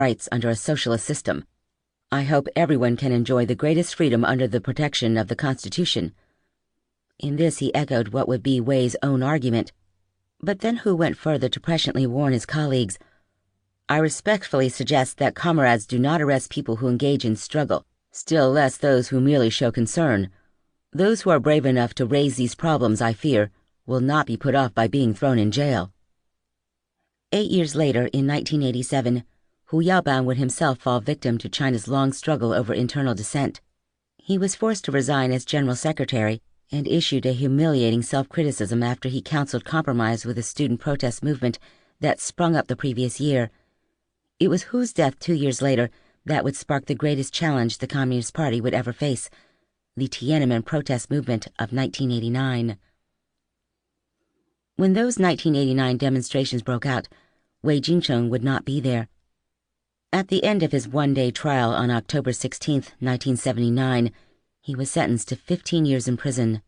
rights under a socialist system. I hope everyone can enjoy the greatest freedom under the protection of the Constitution." In this he echoed what would be Wei's own argument, but then Hu went further to presciently warn his colleagues, "I respectfully suggest that comrades do not arrest people who engage in struggle, still less those who merely show concern. Those who are brave enough to raise these problems, I fear, will not be put off by being thrown in jail." 8 years later, in 1987, Hu Yaobang would himself fall victim to China's long struggle over internal dissent. He was forced to resign as general secretary and issued a humiliating self-criticism after he counseled compromise with the student protest movement that sprung up the previous year. It was Hu's death 2 years later that would spark the greatest challenge the Communist Party would ever face, the Tiananmen protest movement of 1989. When those 1989 demonstrations broke out, Wei Jingsheng would not be there. At the end of his one-day trial on October 16, 1979, he was sentenced to 15 years in prison.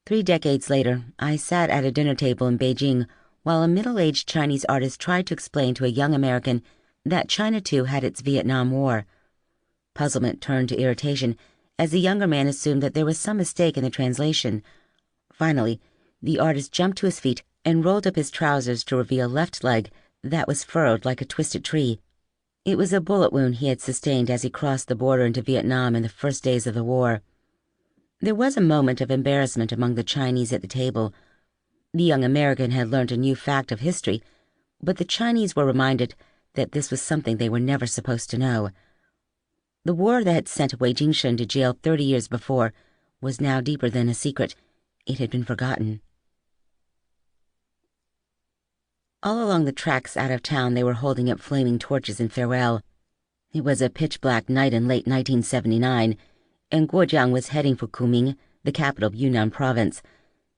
3 decades later, I sat at a dinner table in Beijing while a middle-aged Chinese artist tried to explain to a young American that China too had its Vietnam War. Puzzlement turned to irritation as the younger man assumed that there was some mistake in the translation. Finally, the artist jumped to his feet and rolled up his trousers to reveal a left leg that was furrowed like a twisted tree. It was a bullet wound he had sustained as he crossed the border into Vietnam in the first days of the war. There was a moment of embarrassment among the Chinese at the table. The young American had learned a new fact of history, but the Chinese were reminded that this was something they were never supposed to know. The war that had sent Wei Jingsheng to jail 30 years before was now deeper than a secret. It had been forgotten. All along the tracks out of town they were holding up flaming torches in farewell. It was a pitch-black night in late 1979, and Guojiang was heading for Kunming, the capital of Yunnan province.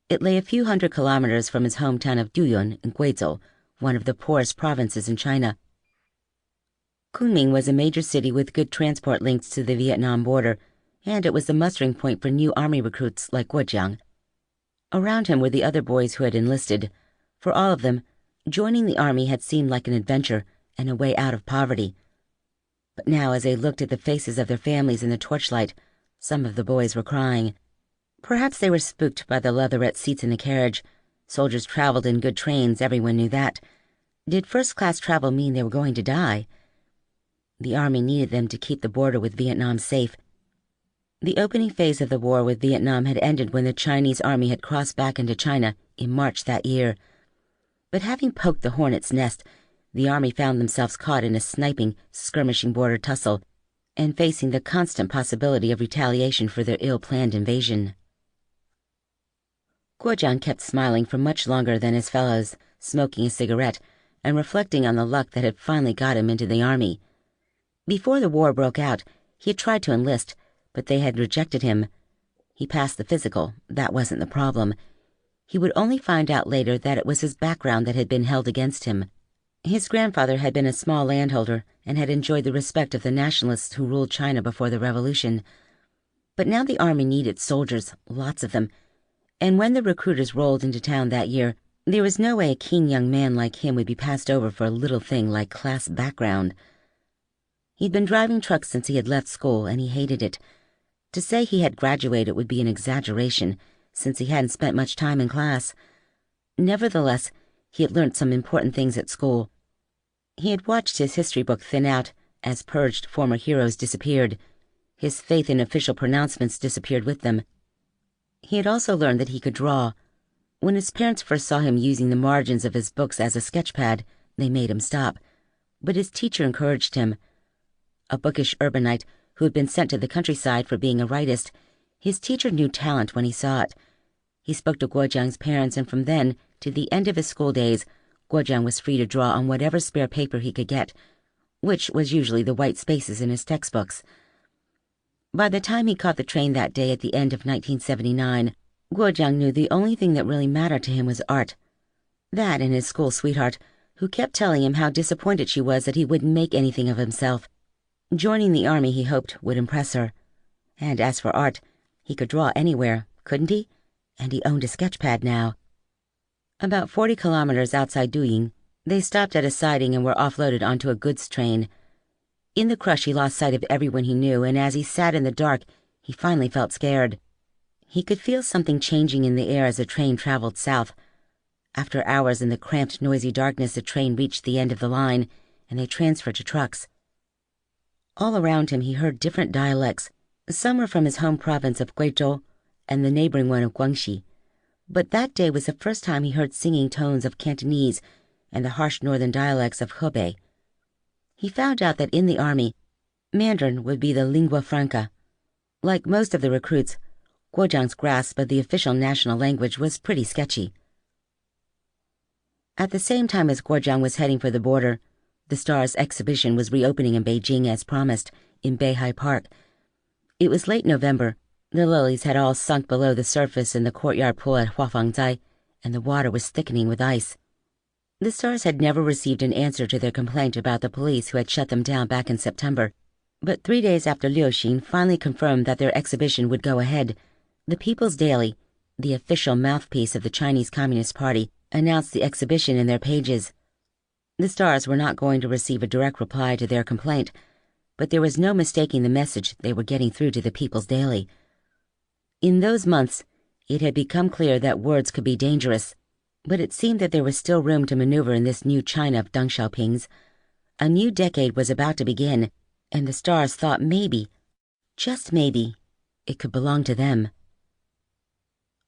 It lay a few hundred kilometers from his hometown of Duyun in Guizhou, one of the poorest provinces in China. Kunming was a major city with good transport links to the Vietnam border, and it was the mustering point for new army recruits like Guojiang. Around him were the other boys who had enlisted. For all of them, joining the army had seemed like an adventure and a way out of poverty. But now, as they looked at the faces of their families in the torchlight, some of the boys were crying. Perhaps they were spooked by the leatherette seats in the carriage. Soldiers traveled in good trains, everyone knew that. Did first-class travel mean they were going to die? The army needed them to keep the border with Vietnam safe. The opening phase of the war with Vietnam had ended when the Chinese army had crossed back into China in March that year. But having poked the hornet's nest, the army found themselves caught in a sniping, skirmishing border tussle and facing the constant possibility of retaliation for their ill-planned invasion. Guojiang kept smiling for much longer than his fellows, smoking a cigarette and reflecting on the luck that had finally got him into the army. Before the war broke out, he had tried to enlist, but they had rejected him. He passed the physical. That wasn't the problem. He would only find out later that it was his background that had been held against him. His grandfather had been a small landholder and had enjoyed the respect of the nationalists who ruled China before the revolution. But now the army needed soldiers, lots of them, and when the recruiters rolled into town that year, there was no way a keen young man like him would be passed over for a little thing like class background. He'd been driving trucks since he had left school, and he hated it. To say he had graduated would be an exaggeration, since he hadn't spent much time in class. Nevertheless, he had learned some important things at school. He had watched his history book thin out as purged former heroes disappeared. His faith in official pronouncements disappeared with them. He had also learned that he could draw. When his parents first saw him using the margins of his books as a sketchpad, they made him stop. But his teacher encouraged him. A bookish urbanite who had been sent to the countryside for being a rightist, his teacher knew talent when he saw it. He spoke to Guojiang's parents, and from then to the end of his school days, Guojiang was free to draw on whatever spare paper he could get, which was usually the white spaces in his textbooks. By the time he caught the train that day at the end of 1979, Guojiang knew the only thing that really mattered to him was art. That and his school sweetheart, who kept telling him how disappointed she was that he wouldn't make anything of himself. Joining the army, he hoped, would impress her. And as for art, he could draw anywhere, couldn't he? And he owned a sketchpad now. About 40 kilometers outside Duying, They stopped at a siding and were offloaded onto a goods train. In the crush, he lost sight of everyone he knew, and as he sat in the dark, he finally felt scared. He could feel something changing in the air as the train traveled south. After hours in the cramped, noisy darkness, the train reached the end of the line, and they transferred to trucks. All around him, he heard different dialects. Some were from his home province of Guizhou and the neighboring one of Guangxi. But that day was the first time he heard singing tones of Cantonese and the harsh northern dialects of Hebei. He found out that in the army, Mandarin would be the lingua franca. Like most of the recruits, Guozhang's grasp of the official national language was pretty sketchy. At the same time as Guozhang was heading for the border, the Stars exhibition was reopening in Beijing as promised, in Beihai Park. It was late November. The lilies had all sunk below the surface in the courtyard pool at Huafangzai, and the water was thickening with ice. The Stars had never received an answer to their complaint about the police who had shut them down back in September. But 3 days after Liu Xing finally confirmed that their exhibition would go ahead, the People's Daily, the official mouthpiece of the Chinese Communist Party, announced the exhibition in their pages. The Stars were not going to receive a direct reply to their complaint, but there was no mistaking the message they were getting through to the People's Daily. In those months, it had become clear that words could be dangerous, but it seemed that there was still room to maneuver in this new China of Deng Xiaoping's. A new decade was about to begin, and the Stars thought maybe, just maybe, it could belong to them.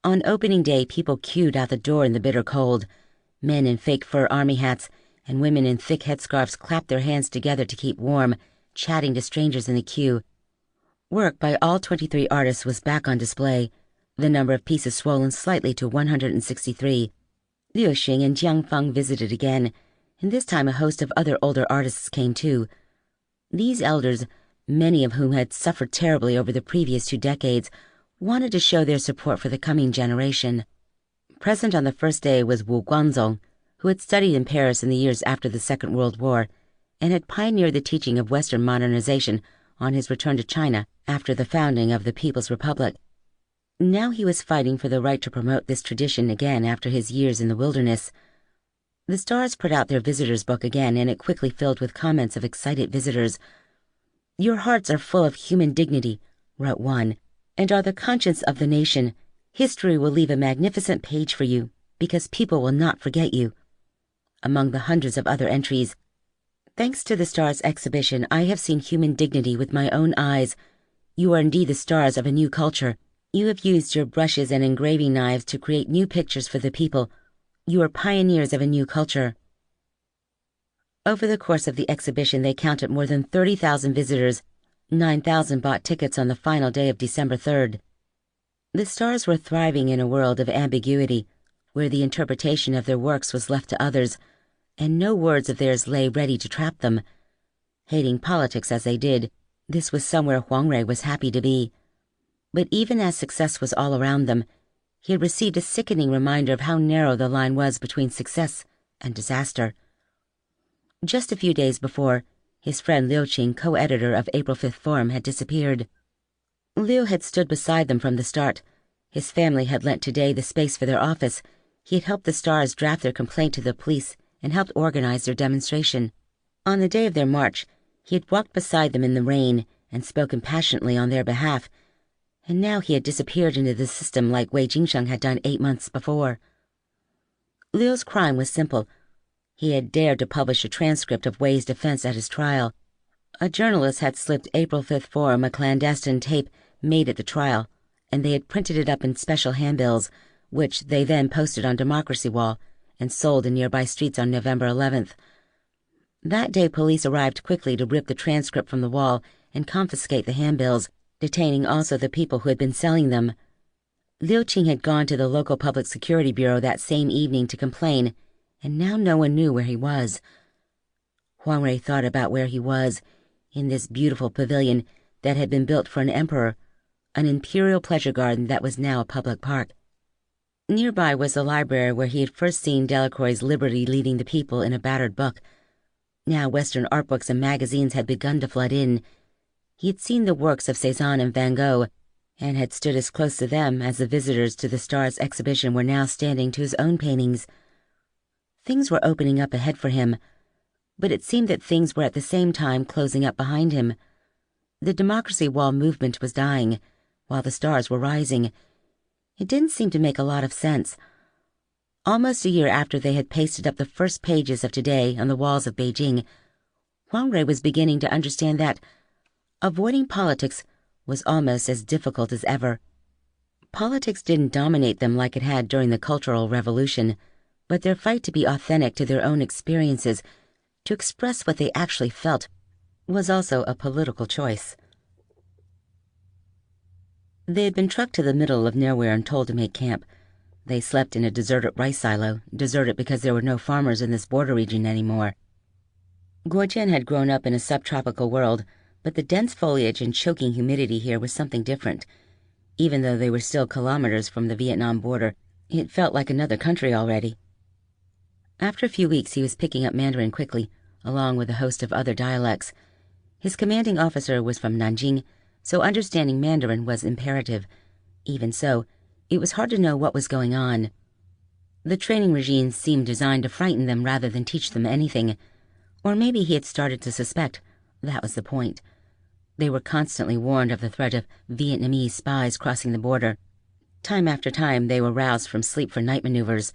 On opening day, people queued out the door in the bitter cold. Men in fake fur army hats and women in thick headscarves clapped their hands together to keep warm, chatting to strangers in the queue. Work by all 23 artists was back on display, the number of pieces swollen slightly to 163. Liu Xing and Jiang Feng visited again, and this time a host of other older artists came too. These elders, many of whom had suffered terribly over the previous 2 decades, wanted to show their support for the coming generation. Present on the first day was Wu Guangzong, who had studied in Paris in the years after the Second World War and had pioneered the teaching of Western modernization on his return to China after the founding of the People's Republic. Now he was fighting for the right to promote this tradition again after his years in the wilderness. The Stars put out their visitors' book again, and it quickly filled with comments of excited visitors. "Your hearts are full of human dignity," wrote one, "and are the conscience of the nation. History will leave a magnificent page for you, because people will not forget you." Among the hundreds of other entries, "Thanks to the Stars exhibition, I have seen human dignity with my own eyes. You are indeed the stars of a new culture. You have used your brushes and engraving knives to create new pictures for the people. You are pioneers of a new culture." Over the course of the exhibition, they counted more than 30,000 visitors. 9,000 bought tickets on the final day of December 3rd. The Stars were thriving in a world of ambiguity, where the interpretation of their works was left to others, and no words of theirs lay ready to trap them. Hating politics as they did, this was somewhere Huang Rui was happy to be. But even as success was all around them, he had received a sickening reminder of how narrow the line was between success and disaster. Just a few days before, his friend Liu Qing, co-editor of April 5th Forum, had disappeared. Liu had stood beside them from the start. His family had lent today the space for their office. He had helped the Stars draft their complaint to the police and helped organize their demonstration. On the day of their march, he had walked beside them in the rain and spoken passionately on their behalf, and now he had disappeared into the system like Wei Jingsheng had done 8 months before. Liu's crime was simple. He had dared to publish a transcript of Wei's defense at his trial. A journalist had slipped April 5th Forum a clandestine tape made at the trial, and they had printed it up in special handbills, which they then posted on Democracy Wall and sold in nearby streets on November 11th. That day, police arrived quickly to rip the transcript from the wall and confiscate the handbills, detaining also the people who had been selling them. Liu Qing had gone to the local public security bureau that same evening to complain, and now no one knew where he was. Huang Rui thought about where he was, in this beautiful pavilion that had been built for an emperor, an imperial pleasure garden that was now a public park. Nearby was the library where he had first seen Delacroix's Liberty Leading the People in a battered book. Now Western art books and magazines had begun to flood in. He had seen the works of Cézanne and Van Gogh, and had stood as close to them as the visitors to the Stars exhibition were now standing to his own paintings. Things were opening up ahead for him, but it seemed that things were at the same time closing up behind him. The Democracy Wall movement was dying, while the stars were rising. It didn't seem to make a lot of sense. Almost a year after they had pasted up the first pages of Today on the walls of Beijing, Huang Rui was beginning to understand that avoiding politics was almost as difficult as ever. Politics didn't dominate them like it had during the Cultural Revolution, but their fight to be authentic to their own experiences, to express what they actually felt, was also a political choice. They had been trucked to the middle of nowhere and told to make camp. They slept in a deserted rice silo, deserted because there were no farmers in this border region anymore. Guojian had grown up in a subtropical world, but the dense foliage and choking humidity here was something different. Even though they were still kilometers from the Vietnam border, it felt like another country already. After a few weeks, he was picking up Mandarin quickly, along with a host of other dialects. His commanding officer was from Nanjing, so understanding Mandarin was imperative. Even so, it was hard to know what was going on. The training regime seemed designed to frighten them rather than teach them anything. Or maybe he had started to suspect. That was the point. They were constantly warned of the threat of Vietnamese spies crossing the border. Time after time, they were roused from sleep for night maneuvers.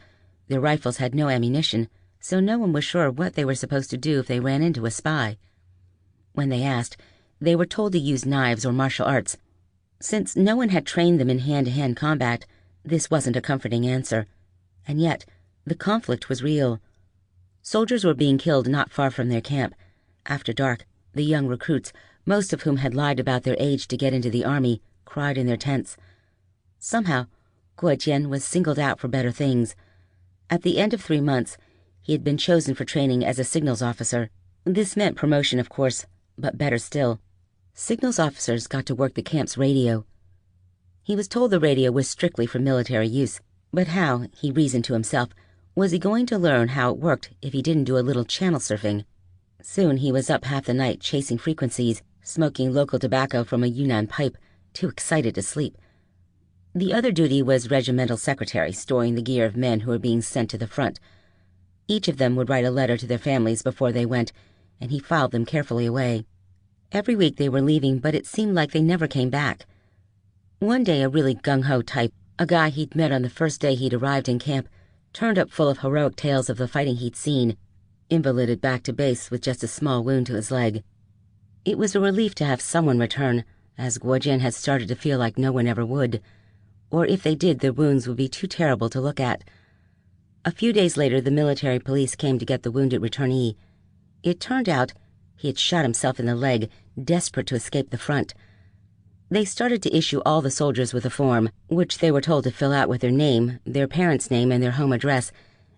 Their rifles had no ammunition, so no one was sure what they were supposed to do if they ran into a spy. When they asked, they were told to use knives or martial arts. Since no one had trained them in hand-to-hand combat, this wasn't a comforting answer. And yet, the conflict was real. Soldiers were being killed not far from their camp. After dark, the young recruits, most of whom had lied about their age to get into the army, cried in their tents. Somehow, Guojian was singled out for better things. At the end of 3 months, he had been chosen for training as a signals officer. This meant promotion, of course, but better still. Signals officers got to work the camp's radio. He was told the radio was strictly for military use, but how, he reasoned to himself, was he going to learn how it worked if he didn't do a little channel surfing? Soon he was up half the night chasing frequencies, smoking local tobacco from a Yunnan pipe, too excited to sleep. The other duty was regimental secretary, storing the gear of men who were being sent to the front. Each of them would write a letter to their families before they went, and he filed them carefully away. Every week they were leaving, but it seemed like they never came back. One day a really gung-ho type, a guy he'd met on the first day he'd arrived in camp, turned up full of heroic tales of the fighting he'd seen, invalided back to base with just a small wound to his leg. It was a relief to have someone return, as Guojian had started to feel like no one ever would. Or if they did, their wounds would be too terrible to look at. A few days later, the military police came to get the wounded returnee. It turned out he had shot himself in the leg, desperate to escape the front. They started to issue all the soldiers with a form, which they were told to fill out with their name, their parents' name, and their home address,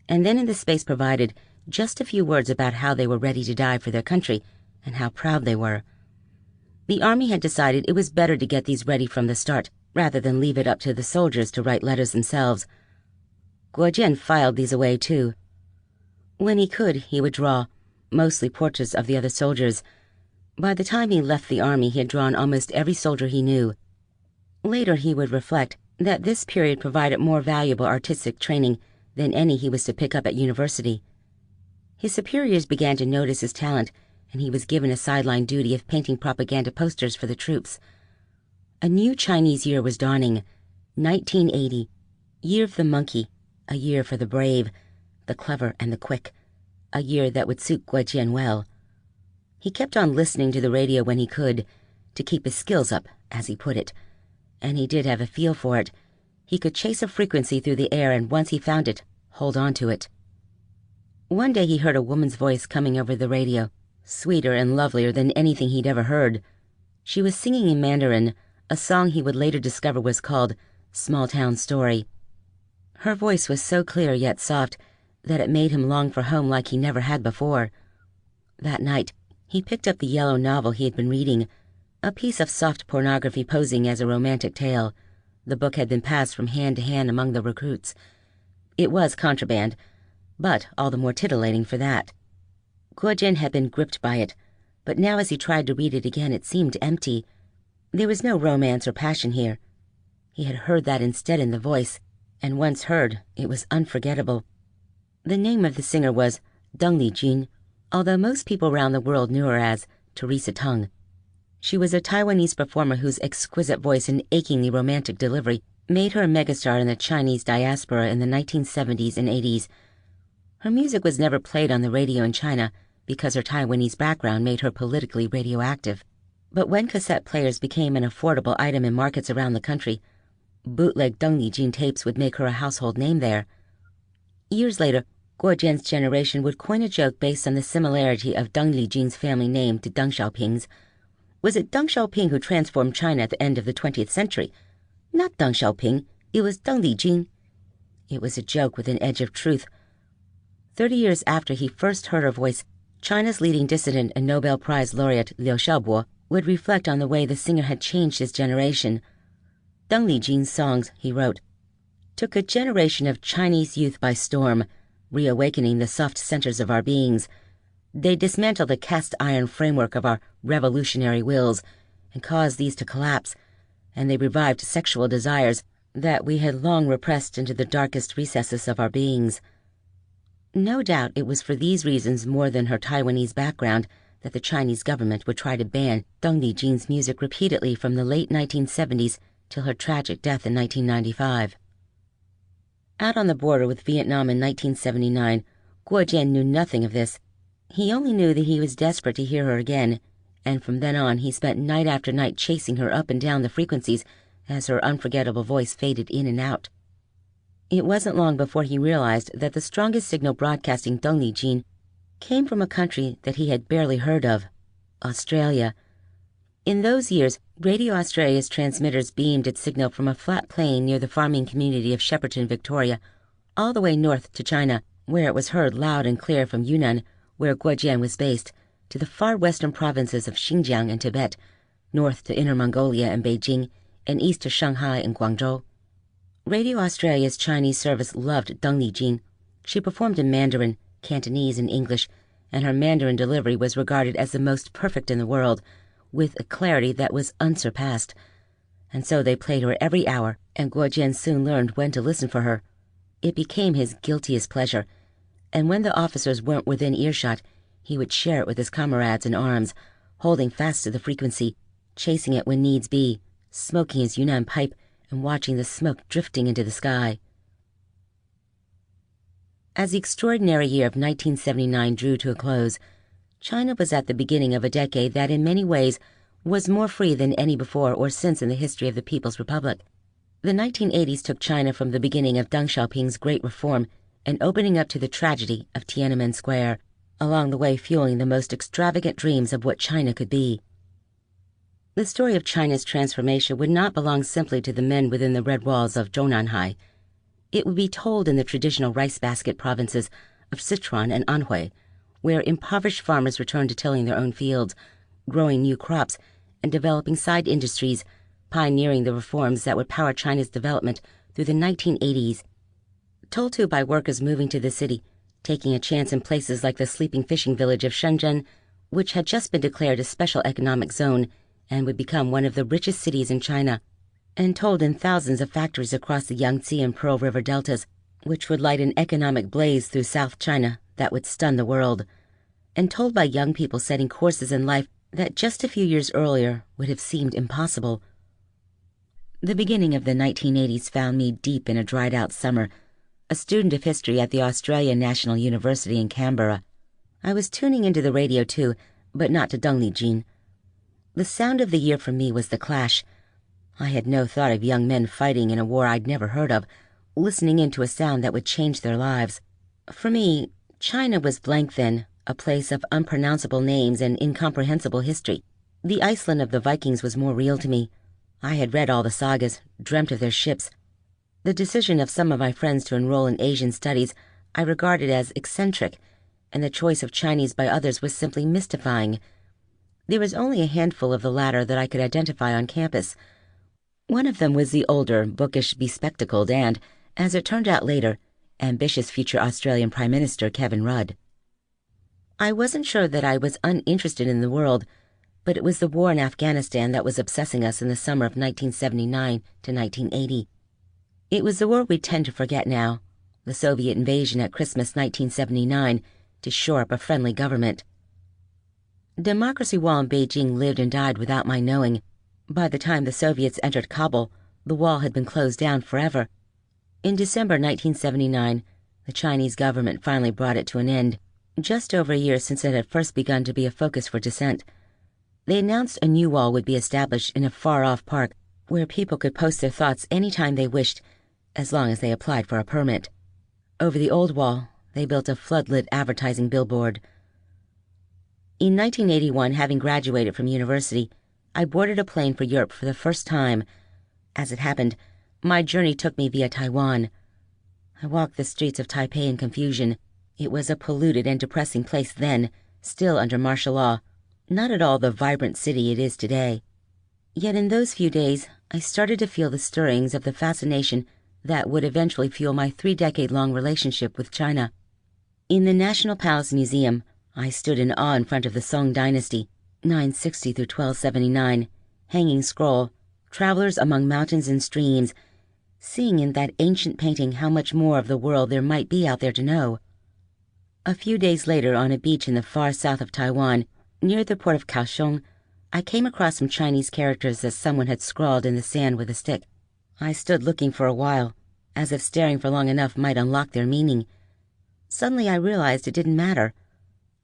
and then in the space provided, just a few words about how they were ready to die for their country and how proud they were. The army had decided it was better to get these ready from the start, rather than leave it up to the soldiers to write letters themselves. Guojian filed these away, too. When he could, he would draw, mostly portraits of the other soldiers. By the time he left the army, he had drawn almost every soldier he knew. Later, he would reflect that this period provided more valuable artistic training than any he was to pick up at university. His superiors began to notice his talent, and he was given a sideline duty of painting propaganda posters for the troops. A new Chinese year was dawning, 1980, Year of the Monkey, a year for the brave, the clever, and the quick, a year that would suit Guojian well. He kept on listening to the radio when he could, to keep his skills up, as he put it, and he did have a feel for it. He could chase a frequency through the air, and once he found it, hold on to it. One day he heard a woman's voice coming over the radio, sweeter and lovelier than anything he'd ever heard. She was singing in Mandarin, a song he would later discover was called Small Town Story. Her voice was so clear yet soft that it made him long for home like he never had before. That night, he picked up the yellow novel he had been reading, a piece of soft pornography posing as a romantic tale. The book had been passed from hand to hand among the recruits. It was contraband, but all the more titillating for that. Guojian had been gripped by it, but now as he tried to read it again, it seemed empty. There was no romance or passion here. He had heard that instead in the voice, and once heard, it was unforgettable. The name of the singer was Deng Lijun, although most people around the world knew her as Teresa Teng. She was a Taiwanese performer whose exquisite voice and achingly romantic delivery made her a megastar in the Chinese diaspora in the 1970s and 80s. Her music was never played on the radio in China because her Taiwanese background made her politically radioactive. But when cassette players became an affordable item in markets around the country, bootleg Deng Lijun tapes would make her a household name there. Years later, Guo Jian's generation would coin a joke based on the similarity of Deng Lijun's family name to Deng Xiaoping's. Was it Deng Xiaoping who transformed China at the end of the 20th century? Not Deng Xiaoping, it was Deng Lijun. It was a joke with an edge of truth. 30 years after he first heard her voice, China's leading dissident and Nobel Prize laureate Liu Xiaobo would reflect on the way the singer had changed his generation. Deng Lijun's songs, he wrote, took a generation of Chinese youth by storm, reawakening the soft centers of our beings. They dismantled the cast-iron framework of our revolutionary wills and caused these to collapse, and they revived sexual desires that we had long repressed into the darkest recesses of our beings. No doubt it was for these reasons more than her Taiwanese background that the Chinese government would try to ban Deng Lijun's music repeatedly from the late 1970s till her tragic death in 1995. Out on the border with Vietnam in 1979, Guo Jian knew nothing of this. He only knew that he was desperate to hear her again, and from then on he spent night after night chasing her up and down the frequencies as her unforgettable voice faded in and out. It wasn't long before he realized that the strongest signal broadcasting Deng Lijun came from a country that he had barely heard of, Australia. In those years, Radio Australia's transmitters beamed its signal from a flat plain near the farming community of Shepparton, Victoria, all the way north to China, where it was heard loud and clear from Yunnan, where Guo Jian was based, to the far western provinces of Xinjiang and Tibet, north to Inner Mongolia and Beijing, and east to Shanghai and Guangzhou. Radio Australia's Chinese service loved Deng Lijun. She performed in Mandarin, Cantonese, and English, and her Mandarin delivery was regarded as the most perfect in the world, with a clarity that was unsurpassed. And so they played her every hour, and Guo Jian soon learned when to listen for her. It became his guiltiest pleasure, and when the officers weren't within earshot, he would share it with his comrades in arms, holding fast to the frequency, chasing it when needs be, smoking his Yunnan pipe and watching the smoke drifting into the sky. As the extraordinary year of 1979 drew to a close, China was at the beginning of a decade that in many ways was more free than any before or since in the history of the People's Republic. The 1980s took China from the beginning of Deng Xiaoping's Great Reform and opening up to the tragedy of Tiananmen Square, along the way fueling the most extravagant dreams of what China could be. The story of China's transformation would not belong simply to the men within the red walls of Zhongnanhai. It would be told in the traditional rice basket provinces of Sichuan and Anhui, where impoverished farmers returned to tilling their own fields, growing new crops, and developing side industries, pioneering the reforms that would power China's development through the 1980s. Told to by workers moving to the city, taking a chance in places like the sleeping fishing village of Shenzhen, which had just been declared a special economic zone and would become one of the richest cities in China, and told in thousands of factories across the Yangtze and Pearl River deltas, which would light an economic blaze through South China that would stun the world, and told by young people setting courses in life that just a few years earlier would have seemed impossible. The beginning of the 1980s found me deep in a dried-out summer, a student of history at the Australian National University in Canberra. I was tuning into the radio too, but not to Deng Lijun. The sound of the year for me was The Clash. I had no thought of young men fighting in a war I'd never heard of, listening into a sound that would change their lives. For me, China was blank then, a place of unpronounceable names and incomprehensible history. The Iceland of the Vikings was more real to me. I had read all the sagas, dreamt of their ships. The decision of some of my friends to enroll in Asian studies I regarded as eccentric, and the choice of Chinese by others was simply mystifying. There was only a handful of the latter that I could identify on campus. One of them was the older, bookish, bespectacled and, as it turned out later, ambitious future Australian Prime Minister Kevin Rudd. I wasn't sure that I was uninterested in the world, but it was the war in Afghanistan that was obsessing us in the summer of 1979 to 1980. It was the war we tend to forget now, the Soviet invasion at Christmas 1979, to shore up a friendly government. Democracy Wall in Beijing lived and died without my knowing. By the time the Soviets entered Kabul, the wall had been closed down forever. In December 1979, the Chinese government finally brought it to an end, just over a year since it had first begun to be a focus for dissent. They announced a new wall would be established in a far-off park where people could post their thoughts anytime they wished, as long as they applied for a permit. Over the old wall, they built a floodlit advertising billboard. In 1981, having graduated from university, I boarded a plane for Europe for the first time. As it happened, my journey took me via Taiwan. I walked the streets of Taipei in confusion. It was a polluted and depressing place then, still under martial law, not at all the vibrant city it is today. Yet in those few days, I started to feel the stirrings of the fascination that would eventually fuel my 3-decade-long relationship with China. In the National Palace Museum, I stood in awe in front of the Song Dynasty, 960 through 1279, hanging scroll, Travelers Among Mountains and Streams, seeing in that ancient painting how much more of the world there might be out there to know. A few days later, on a beach in the far south of Taiwan, near the port of Kaohsiung, I came across some Chinese characters that someone had scrawled in the sand with a stick. I stood looking for a while, as if staring for long enough might unlock their meaning. Suddenly I realized it didn't matter.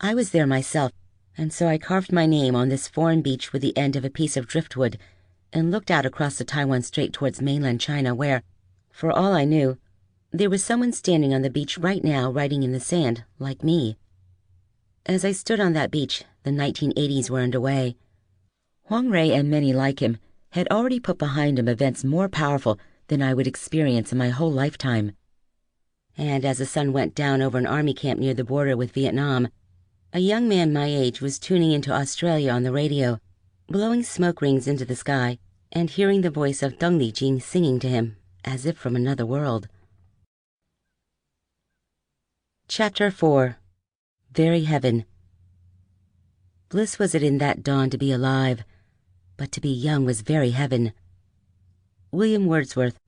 I was there myself, and so I carved my name on this foreign beach with the end of a piece of driftwood and looked out across the Taiwan Strait towards mainland China where, for all I knew, there was someone standing on the beach right now writing in the sand, like me. As I stood on that beach, the 1980s were underway. Huang Rui and many like him had already put behind him events more powerful than I would experience in my whole lifetime. And as the sun went down over an army camp near the border with Vietnam, a young man my age was tuning into Australia on the radio, blowing smoke rings into the sky and hearing the voice of Deng Lijing singing to him, as if from another world. Chapter 4. Very Heaven. Bliss was it in that dawn to be alive, but to be young was very heaven. William Wordsworth,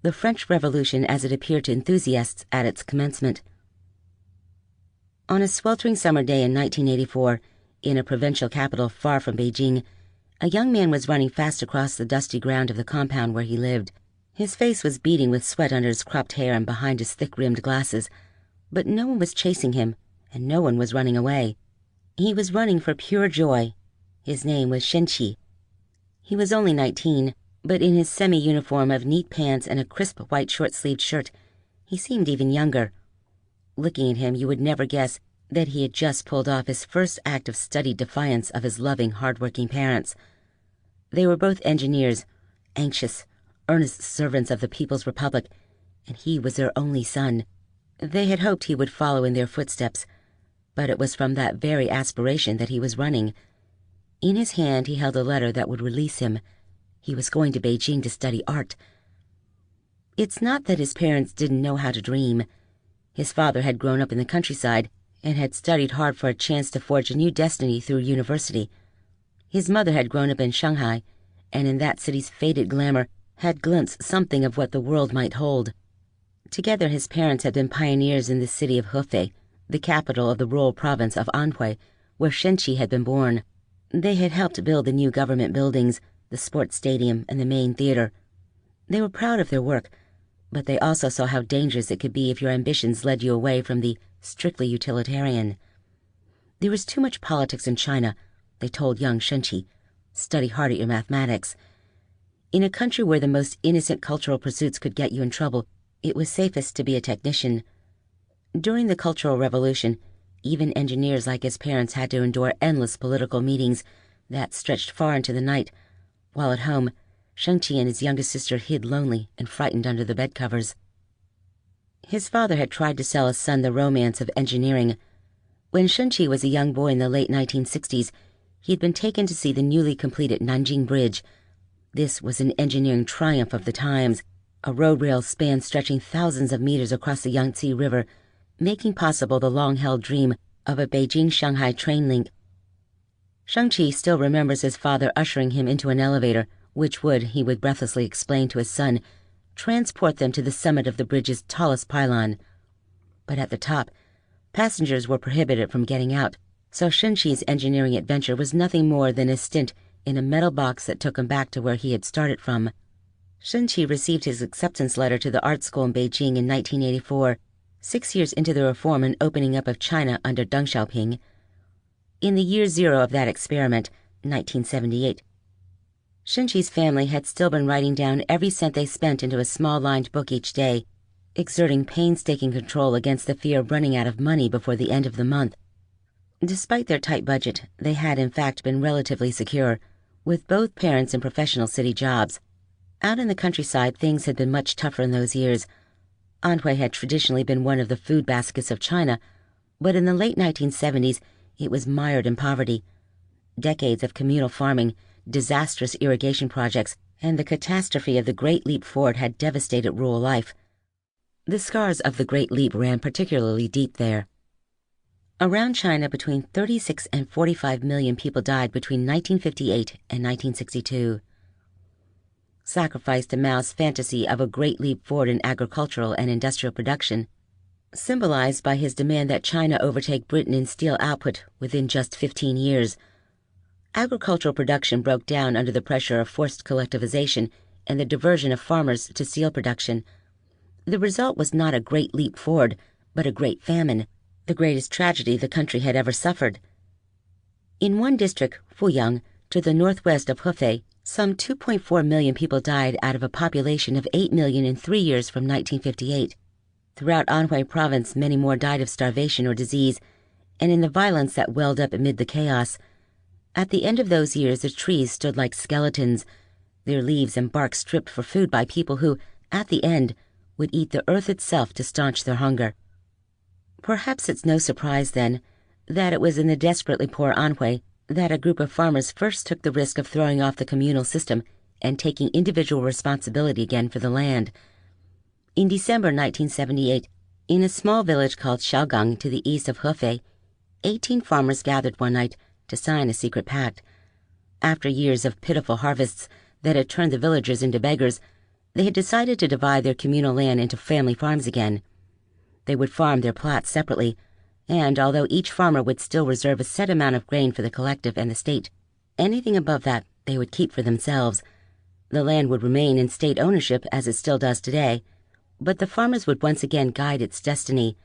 The French Revolution as it appeared to enthusiasts at its commencement. On a sweltering summer day in 1984, in a provincial capital far from Beijing, a young man was running fast across the dusty ground of the compound where he lived. His face was beading with sweat under his cropped hair and behind his thick-rimmed glasses, but no one was chasing him, and no one was running away. He was running for pure joy. His name was Shenqi. He was only 19, but in his semi-uniform of neat pants and a crisp white short-sleeved shirt, he seemed even younger. Looking at him, you would never guess that he had just pulled off his first act of studied defiance of his loving, hard-working parents. They were both engineers, anxious, earnest servants of the People's Republic, and he was their only son. They had hoped he would follow in their footsteps, but it was from that very aspiration that he was running. In his hand he held a letter that would release him. He was going to Beijing to study art. It's not that his parents didn't know how to dream. His father had grown up in the countryside and had studied hard for a chance to forge a new destiny through university. His mother had grown up in Shanghai, and in that city's faded glamour had glimpsed something of what the world might hold. Together his parents had been pioneers in the city of Hefei, the capital of the rural province of Anhui, where Shenqi had been born. They had helped build the new government buildings, the sports stadium, and the main theater. They were proud of their work, but they also saw how dangerous it could be if your ambitions led you away from the strictly utilitarian. There was too much politics in China, they told young Shenqi. Study hard at your mathematics. In a country where the most innocent cultural pursuits could get you in trouble, it was safest to be a technician. During the Cultural Revolution, even engineers like his parents had to endure endless political meetings that stretched far into the night, while at home, Shenqi and his youngest sister hid lonely and frightened under the bedcovers. His father had tried to sell his son the romance of engineering. When Shenqi was a young boy in the late 1960s, he had been taken to see the newly completed Nanjing Bridge. This was an engineering triumph of the times, a road rail span stretching thousands of meters across the Yangtze River, making possible the long-held dream of a Beijing-Shanghai train link. Shenqi still remembers his father ushering him into an elevator, which would, he would breathlessly explain to his son, transport them to the summit of the bridge's tallest pylon, but at the top, passengers were prohibited from getting out, so Shenqi's engineering adventure was nothing more than a stint in a metal box that took him back to where he had started from. Shenqi received his acceptance letter to the art school in Beijing in 1984, 6 years into the reform and opening up of China under Deng Xiaoping. In the year zero of that experiment, 1978, Shenqi's family had still been writing down every cent they spent into a small lined book each day, exerting painstaking control against the fear of running out of money before the end of the month. Despite their tight budget, they had in fact been relatively secure, with both parents in professional city jobs. Out in the countryside, things had been much tougher in those years. Anhui had traditionally been one of the food baskets of China, but in the late 1970s, it was mired in poverty. Decades of communal farming, disastrous irrigation projects, and the catastrophe of the Great Leap Forward had devastated rural life. The scars of the Great Leap ran particularly deep there. Around China, between 36 and 45 million people died between 1958 and 1962. Sacrificed to Mao's fantasy of a great leap forward in agricultural and industrial production, symbolized by his demand that China overtake Britain in steel output within just 15 years. Agricultural production broke down under the pressure of forced collectivization and the diversion of farmers to steel production. The result was not a great leap forward, but a great famine, the greatest tragedy the country had ever suffered. In one district, Fuyang, to the northwest of Hefei, some 2.4 million people died out of a population of 8 million in 3 years from 1958. Throughout Anhui province, many more died of starvation or disease, and in the violence that welled up amid the chaos. At the end of those years, the trees stood like skeletons, their leaves and bark stripped for food by people who, at the end, would eat the earth itself to staunch their hunger. Perhaps it's no surprise, then, that it was in the desperately poor Anhui that a group of farmers first took the risk of throwing off the communal system and taking individual responsibility again for the land. In December 1978, in a small village called Xiaogang to the east of Hefei, 18 farmers gathered one night to sign a secret pact. After years of pitiful harvests that had turned the villagers into beggars, they had decided to divide their communal land into family farms again. They would farm their plots separately, and although each farmer would still reserve a set amount of grain for the collective and the state, anything above that they would keep for themselves. The land would remain in state ownership as it still does today, but the farmers would once again guide its destiny.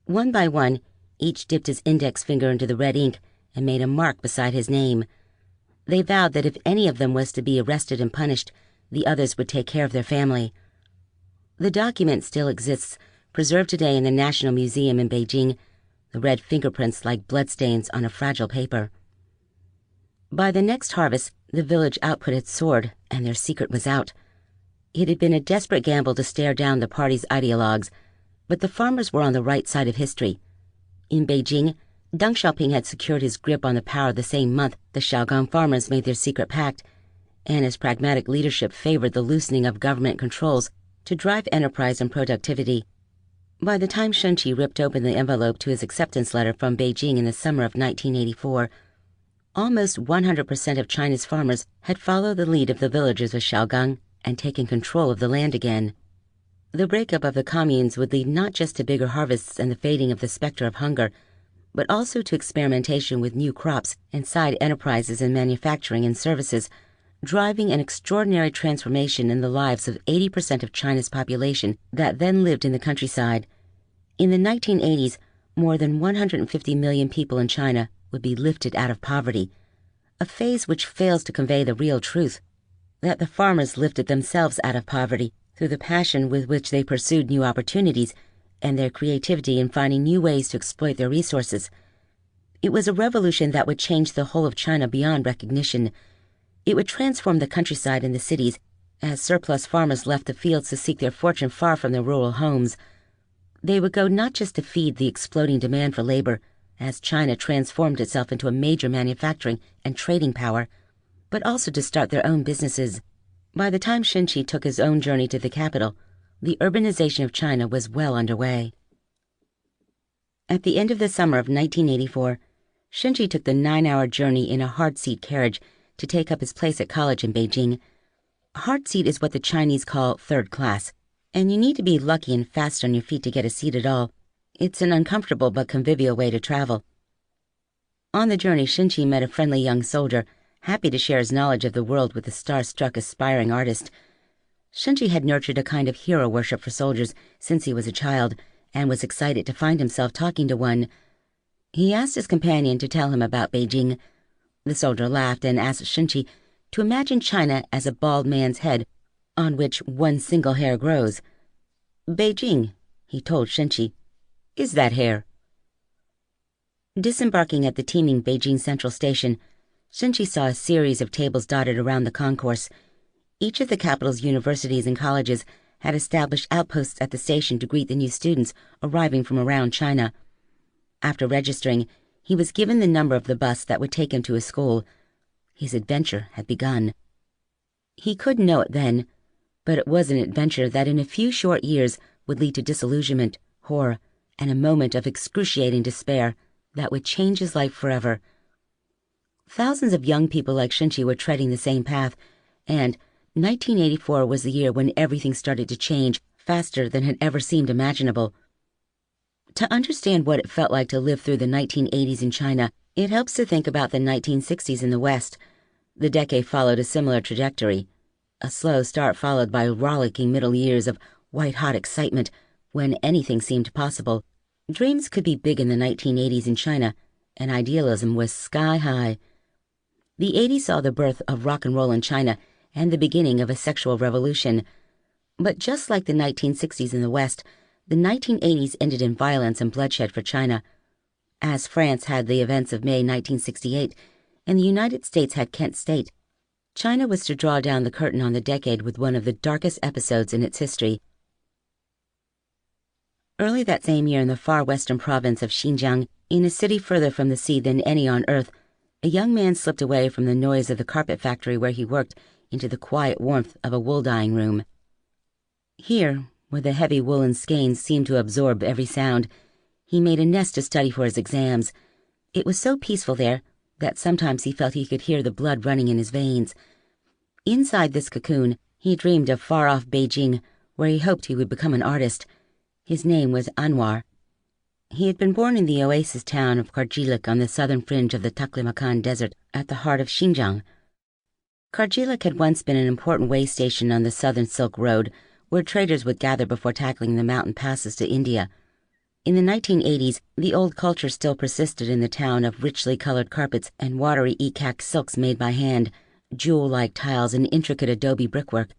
One by one, each dipped his index finger into the red ink and made a mark beside his name. They vowed that if any of them was to be arrested and punished, the others would take care of their family. The document still exists, preserved today in the National Museum in Beijing, the red fingerprints like bloodstains on a fragile paper. By the next harvest, the village output had soared, and their secret was out. It had been a desperate gamble to stare down the party's ideologues, but the farmers were on the right side of history. In Beijing, Deng Xiaoping had secured his grip on the power the same month the Xiaogang farmers made their secret pact, and his pragmatic leadership favored the loosening of government controls to drive enterprise and productivity. By the time Shenqi ripped open the envelope to his acceptance letter from Beijing in the summer of 1984, almost 100% of China's farmers had followed the lead of the villagers of Xiaogang and taken control of the land again. The breakup of the communes would lead not just to bigger harvests and the fading of the specter of hunger, but also to experimentation with new crops and side enterprises in manufacturing and services, driving an extraordinary transformation in the lives of 80% of China's population that then lived in the countryside. In the 1980s, more than 150 million people in China would be lifted out of poverty, a phase which fails to convey the real truth, that the farmers lifted themselves out of poverty through the passion with which they pursued new opportunities and their creativity in finding new ways to exploit their resources. It was a revolution that would change the whole of China beyond recognition. It would transform the countryside and the cities, as surplus farmers left the fields to seek their fortune far from their rural homes. They would go not just to feed the exploding demand for labor, as China transformed itself into a major manufacturing and trading power, but also to start their own businesses. By the time Shenqi took his own journey to the capital, the urbanization of China was well underway. At the end of the summer of 1984, Shenqi took the 9-hour journey in a hard-seat carriage to take up his place at college in Beijing. A hard seat is what the Chinese call third class, and you need to be lucky and fast on your feet to get a seat at all, It's an uncomfortable but convivial way to travel. On the journey, Shinchi met a friendly young soldier, happy to share his knowledge of the world with the star-struck aspiring artist. Shinchi had nurtured a kind of hero worship for soldiers since he was a child, and was excited to find himself talking to one. He asked his companion to tell him about Beijing. The soldier laughed and asked Shinchi to imagine China as a bald man's head on which one single hair grows. Beijing, he told Shinchi, is that hair. Disembarking at the teeming Beijing Central Station, Shinchi saw a series of tables dotted around the concourse. Each of the capital's universities and colleges had established outposts at the station to greet the new students arriving from around China. After registering, he was given the number of the bus that would take him to his school. His adventure had begun. He couldn't know it then, but it was an adventure that in a few short years would lead to disillusionment, horror, and a moment of excruciating despair that would change his life forever. Thousands of young people like Shinchi were treading the same path, and 1984 was the year when everything started to change faster than had ever seemed imaginable. To understand what it felt like to live through the 1980s in China, it helps to think about the 1960s in the West. The decade followed a similar trajectory. A slow start followed by rollicking middle years of white-hot excitement when anything seemed possible. Dreams could be big in the 1980s in China, and idealism was sky-high. The 80s saw the birth of rock and roll in China and the beginning of a sexual revolution. But just like the 1960s in the West, the 1980s ended in violence and bloodshed for China. As France had the events of May 1968 and the United States had Kent State, China was to draw down the curtain on the decade with one of the darkest episodes in its history. Early that same year in the far western province of Xinjiang, in a city further from the sea than any on earth, a young man slipped away from the noise of the carpet factory where he worked into the quiet warmth of a wool-dyeing room. Here, where the heavy woolen skeins seemed to absorb every sound, he made a nest to study for his exams. It was so peaceful there that sometimes he felt he could hear the blood running in his veins. Inside this cocoon, he dreamed of far-off Beijing, where he hoped he would become an artist. His name was Anwar. He had been born in the oasis town of Kharjilik on the southern fringe of the Taklamakan Desert at the heart of Xinjiang. Kharjilik had once been an important way station on the southern Silk Road, where traders would gather before tackling the mountain passes to India. In the 1980s, the old culture still persisted in the town of richly colored carpets and watery ikat silks made by hand, jewel-like tiles and intricate adobe brickwork,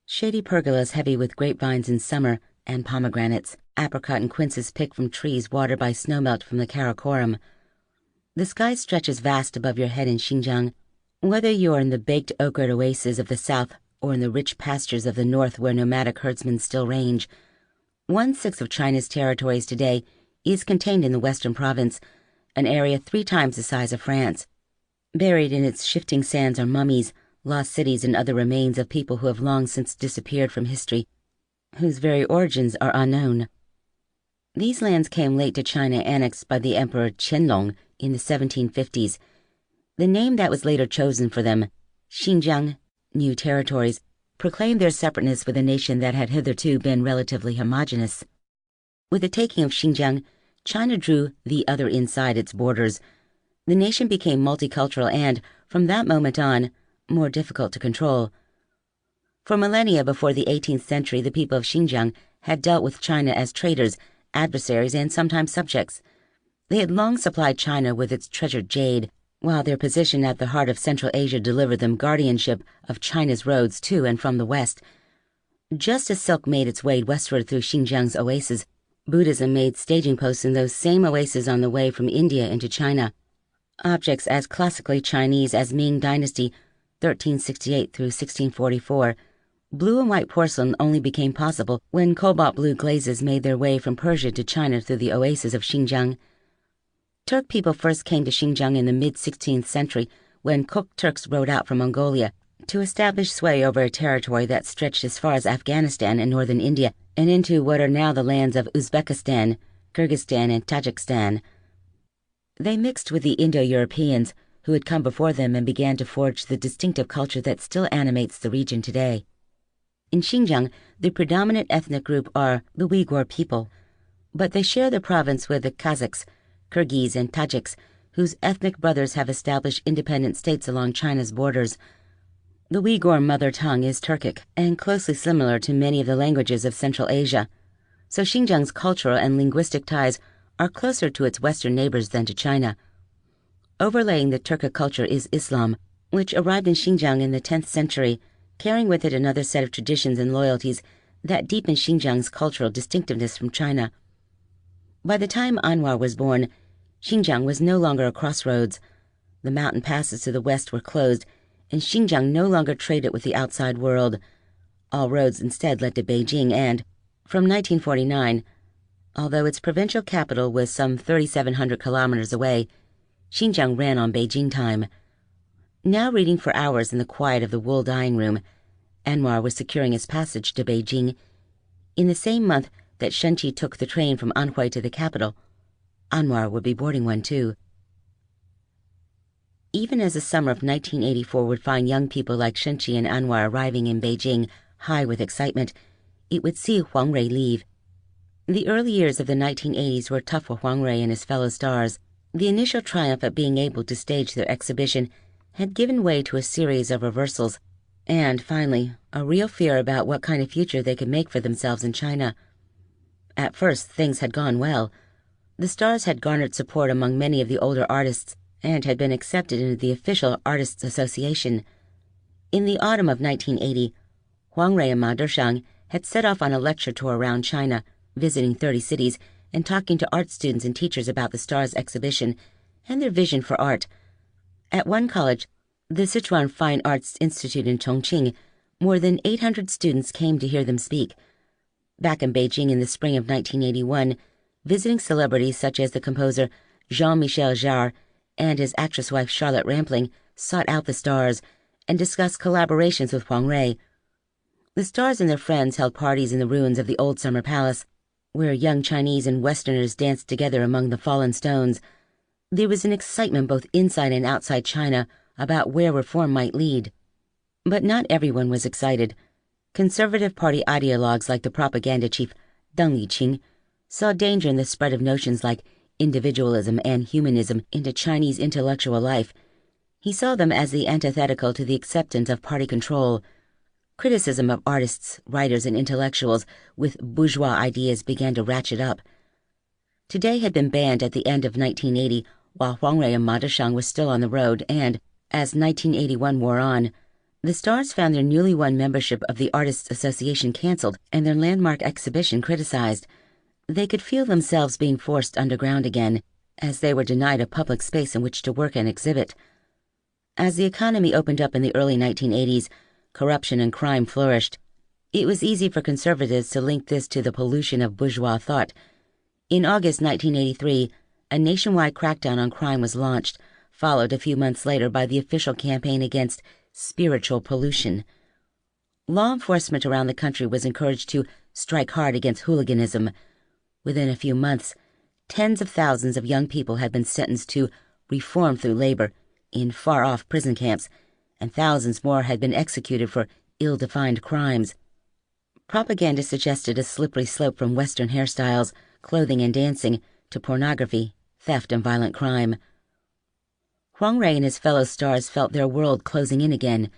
shady pergolas heavy with grapevines in summer and pomegranates, apricot and quinces picked from trees watered by snowmelt from the Karakoram. The sky stretches vast above your head in Xinjiang. Whether you are in the baked ochred oases of the south or in the rich pastures of the north where nomadic herdsmen still range, 1/6 of China's territories today is contained in the western province, an area 3 times the size of France. Buried in its shifting sands are mummies, lost cities, and other remains of people who have long since disappeared from history, whose very origins are unknown. These lands came late to China, annexed by the Emperor Qianlong in the 1750s. The name that was later chosen for them, Xinjiang, New Territories, proclaimed their separateness with a nation that had hitherto been relatively homogeneous. With the taking of Xinjiang, China drew the other inside its borders. The nation became multicultural and, from that moment on, more difficult to control. For millennia before the 18th century, the people of Xinjiang had dealt with China as traders, adversaries, and sometimes subjects. They had long supplied China with its treasured jade, while their position at the heart of Central Asia delivered them guardianship of China's roads to and from the west. Just as silk made its way westward through Xinjiang's oases, Buddhism made staging posts in those same oases on the way from India into China. Objects as classically Chinese as Ming Dynasty, 1368 through 1644, blue and white porcelain only became possible when cobalt blue glazes made their way from Persia to China through the oases of Xinjiang. Turk people first came to Xinjiang in the mid-16th century when Kuk Turks rode out from Mongolia to establish sway over a territory that stretched as far as Afghanistan and northern India and into what are now the lands of Uzbekistan, Kyrgyzstan, and Tajikistan. They mixed with the Indo-Europeans who had come before them and began to forge the distinctive culture that still animates the region today. In Xinjiang, the predominant ethnic group are the Uyghur people. But they share the province with the Kazakhs, Kyrgyz, and Tajiks, whose ethnic brothers have established independent states along China's borders. The Uyghur mother tongue is Turkic and closely similar to many of the languages of Central Asia, so Xinjiang's cultural and linguistic ties are closer to its western neighbors than to China. Overlaying the Turkic culture is Islam, which arrived in Xinjiang in the 10th century, carrying with it another set of traditions and loyalties that deepen Xinjiang's cultural distinctiveness from China. By the time Anwar was born, Xinjiang was no longer a crossroads. The mountain passes to the west were closed, and Xinjiang no longer traded with the outside world. All roads instead led to Beijing and, from 1949, although its provincial capital was some 3,700 kilometers away, Xinjiang ran on Beijing time. Now reading for hours in the quiet of the wool dyeing room, Anwar was securing his passage to Beijing. In the same month that Shenqi took the train from Anhui to the capital, Anwar would be boarding one too. Even as the summer of 1984 would find young people like Shenqi and Anwar arriving in Beijing high with excitement, it would see Huang Rui leave. The early years of the 1980s were tough for Huang Rui and his fellow stars. The initial triumph at being able to stage their exhibition had given way to a series of reversals, and, finally, a real fear about what kind of future they could make for themselves in China. At first, things had gone well. The stars had garnered support among many of the older artists and had been accepted into the official Artists Association. In the autumn of 1980, Huang Rui and Ma Deshang had set off on a lecture tour around China, visiting 30 cities and talking to art students and teachers about the stars' exhibition and their vision for art. At one college, the Sichuan Fine Arts Institute in Chongqing, more than 800 students came to hear them speak. Back in Beijing in the spring of 1981, visiting celebrities such as the composer Jean-Michel Jarre and his actress wife Charlotte Rampling sought out the stars and discussed collaborations with Huang Rui. The stars and their friends held parties in the ruins of the old summer palace, where young Chinese and Westerners danced together among the fallen stones. There was an excitement both inside and outside China about where reform might lead. But not everyone was excited. Conservative Party ideologues like the propaganda chief Deng Liqing saw danger in the spread of notions like individualism and humanism into Chinese intellectual life. He saw them as the antithetical to the acceptance of party control. Criticism of artists, writers, and intellectuals with bourgeois ideas began to ratchet up. Today had been banned at the end of 1980, while Huang Rui and Ma Deshang were still on the road, and, as 1981 wore on, the stars found their newly won membership of the Artists Association canceled and their landmark exhibition criticized. They could feel themselves being forced underground again, as they were denied a public space in which to work and exhibit. As the economy opened up in the early 1980s, corruption and crime flourished. It was easy for conservatives to link this to the pollution of bourgeois thought. In August 1983, a nationwide crackdown on crime was launched, followed a few months later by the official campaign against spiritual pollution. Law enforcement around the country was encouraged to strike hard against hooliganism. Within a few months, tens of thousands of young people had been sentenced to reform through labor in far-off prison camps, and thousands more had been executed for ill-defined crimes. Propaganda suggested a slippery slope from Western hairstyles, clothing, and dancing to pornography, theft, and violent crime. Huang Rui and his fellow stars felt their world closing in again.